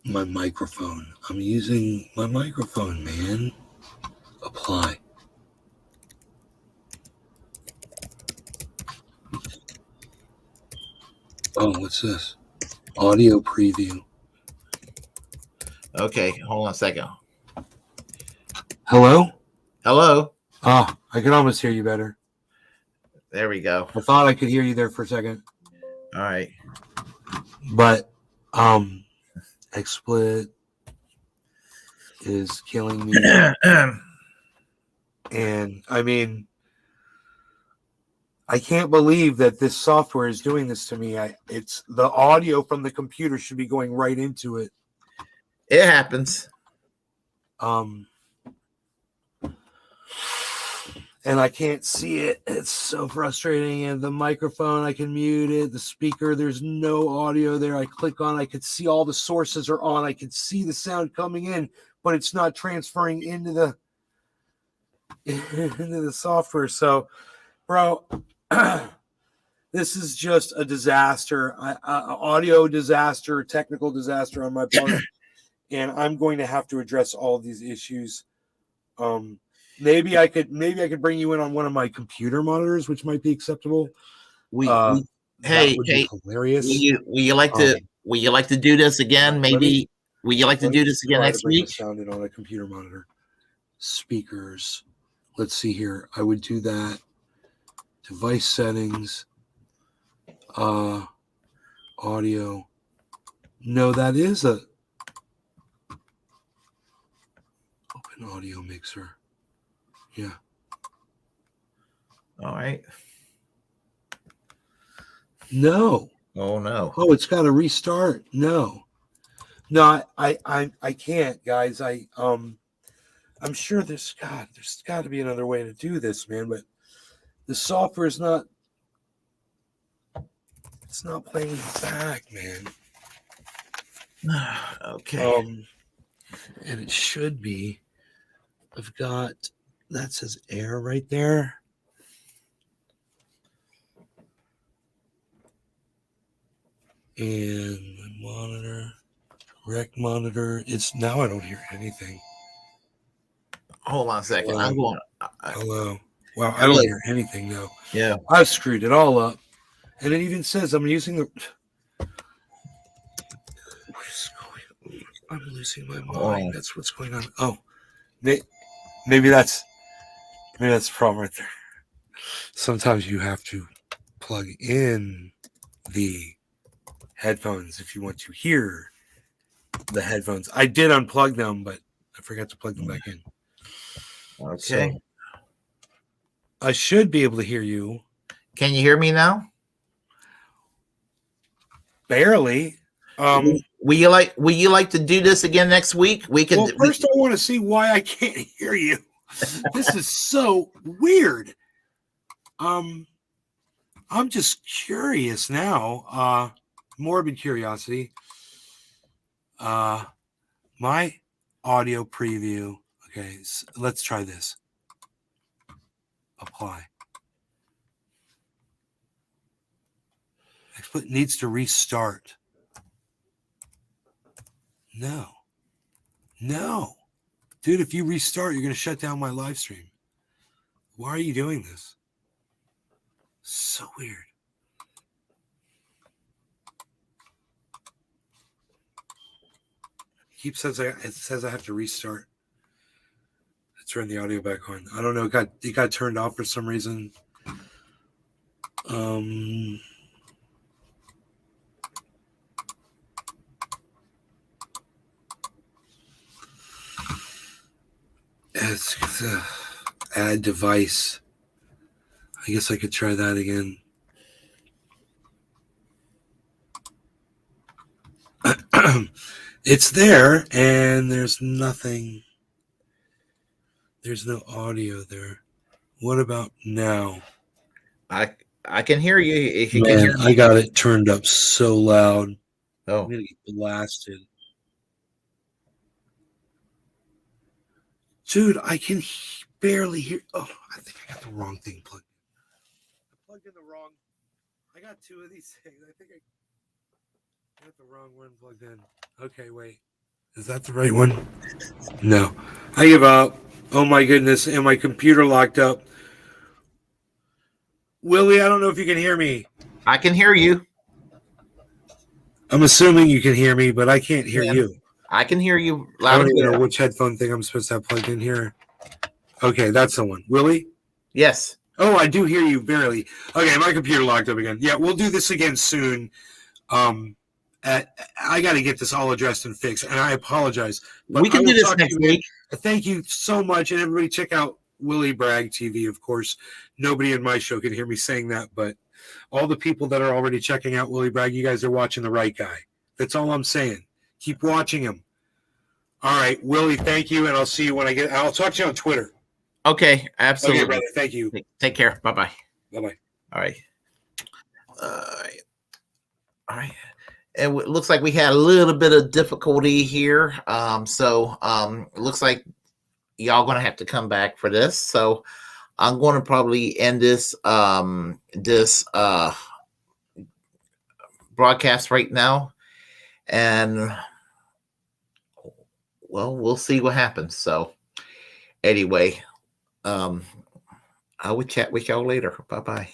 [SPEAKER 2] My microphone. I'm using my microphone, man. Apply. Oh, what's this? Audio preview.
[SPEAKER 1] Okay, hold on a second.
[SPEAKER 2] Hello?
[SPEAKER 1] Hello?
[SPEAKER 2] Oh, I can almost hear you better.
[SPEAKER 1] There we go.
[SPEAKER 2] I thought I could hear you there for a second.
[SPEAKER 1] All right.
[SPEAKER 2] But XSplit is killing me. And I mean, I can't believe that this software is doing this to me. It's the audio from the computer should be going right into it.
[SPEAKER 1] It happens.
[SPEAKER 2] And I can't see it. It's so frustrating. And the microphone, I can mute it. The speaker, there's no audio there. I click on, I could see all the sources are on. I could see the sound coming in, but it's not transferring into the software. So, bro, this is just a disaster, audio disaster, technical disaster on my part. And I'm going to have to address all of these issues. Maybe I could bring you in on one of my computer monitors, which might be acceptable.
[SPEAKER 1] Hey,
[SPEAKER 2] hilarious.
[SPEAKER 1] Will you like to do this again? Maybe Would you like to do this again next week?
[SPEAKER 2] Sound in on a computer monitor. Speakers. Let's see here. I would do that. Device settings. Audio. No, that is a open audio mixer. Yeah.
[SPEAKER 1] All right.
[SPEAKER 2] No.
[SPEAKER 1] Oh no.
[SPEAKER 2] Oh, it's got to restart. No. No, I can't, guys. I'm sure there's got to be another way to do this, man, but the software is not playing back, man.
[SPEAKER 1] Okay.
[SPEAKER 2] And it should be. I've got that says air right there. And my monitor, rec monitor. It's now I don't hear anything.
[SPEAKER 1] Hold on a second.
[SPEAKER 2] Hello.
[SPEAKER 1] I'm going.
[SPEAKER 2] Hello. Wow, I don't hear anything now.
[SPEAKER 1] Yeah.
[SPEAKER 2] I've screwed it all up. And it even says I'm using the. What is going on? I'm losing my mind. That's what's going on. Oh, maybe that's the problem right there. Sometimes you have to plug in the headphones if you want to hear the headphones. I did unplug them, but I forgot to plug them back in.
[SPEAKER 1] Okay.
[SPEAKER 2] So I should be able to hear you.
[SPEAKER 1] Can you hear me now?
[SPEAKER 2] Barely.
[SPEAKER 1] Will you like to do this again next week? We can.
[SPEAKER 2] Well, first I want to see why I can't hear you. This is so weird. I'm just curious now. Morbid curiosity. My audio preview. Okay, so let's try this. Apply. It needs to restart. No. Dude, if you restart, you're going to shut down my live stream. Why are you doing this? So weird. It says I have to restart. Let's turn the audio back on. I don't know. It got turned off for some reason. It's add device. I guess I could try that again. It's there, and there's nothing. There's no audio there. What about now?
[SPEAKER 1] I can hear you. If you
[SPEAKER 2] Man,
[SPEAKER 1] can hear me.
[SPEAKER 2] I got it turned up so loud.
[SPEAKER 1] Oh.
[SPEAKER 2] I'm gonna get blasted. Dude, I can barely hear. Oh, I think I got the wrong thing plugged in. I plugged in the wrong. I got two of these things. I think I got the wrong one plugged in. Okay, wait. Is that the right one? No. I give up. Oh my goodness. And my computer locked up. Willie, I don't know if you can hear me.
[SPEAKER 1] I can hear you.
[SPEAKER 2] I'm assuming you can hear me, but I can't hear you.
[SPEAKER 1] I can hear you
[SPEAKER 2] I
[SPEAKER 1] loud
[SPEAKER 2] don't
[SPEAKER 1] and
[SPEAKER 2] even know
[SPEAKER 1] clear.
[SPEAKER 2] which headphone thing I'm supposed to have plugged in here. Okay, that's the one. Willie?
[SPEAKER 1] Yes.
[SPEAKER 2] Oh, I do hear you barely. Okay, my computer locked up again. Yeah, we'll do this again soon. I got to get this all addressed and fixed, and I apologize.
[SPEAKER 1] But we can do this next week.
[SPEAKER 2] Thank you so much, and everybody check out Willie Bragg TV, of course. Nobody in my show can hear me saying that, but all the people that are already checking out Willie Bragg, you guys are watching the right guy. That's all I'm saying. Keep watching him. All right, Willie, thank you, and I'll see you when I'll talk to you on Twitter.
[SPEAKER 1] Okay, absolutely.
[SPEAKER 2] Okay, brother, thank you.
[SPEAKER 1] Take care. Bye-bye.
[SPEAKER 2] Bye-bye.
[SPEAKER 1] All right. All right. It looks like we had a little bit of difficulty here. So it looks like y'all going to have to come back for this. So I'm going to probably end this broadcast right now. And, well, we'll see what happens. So anyway, I will chat with y'all later. Bye-bye.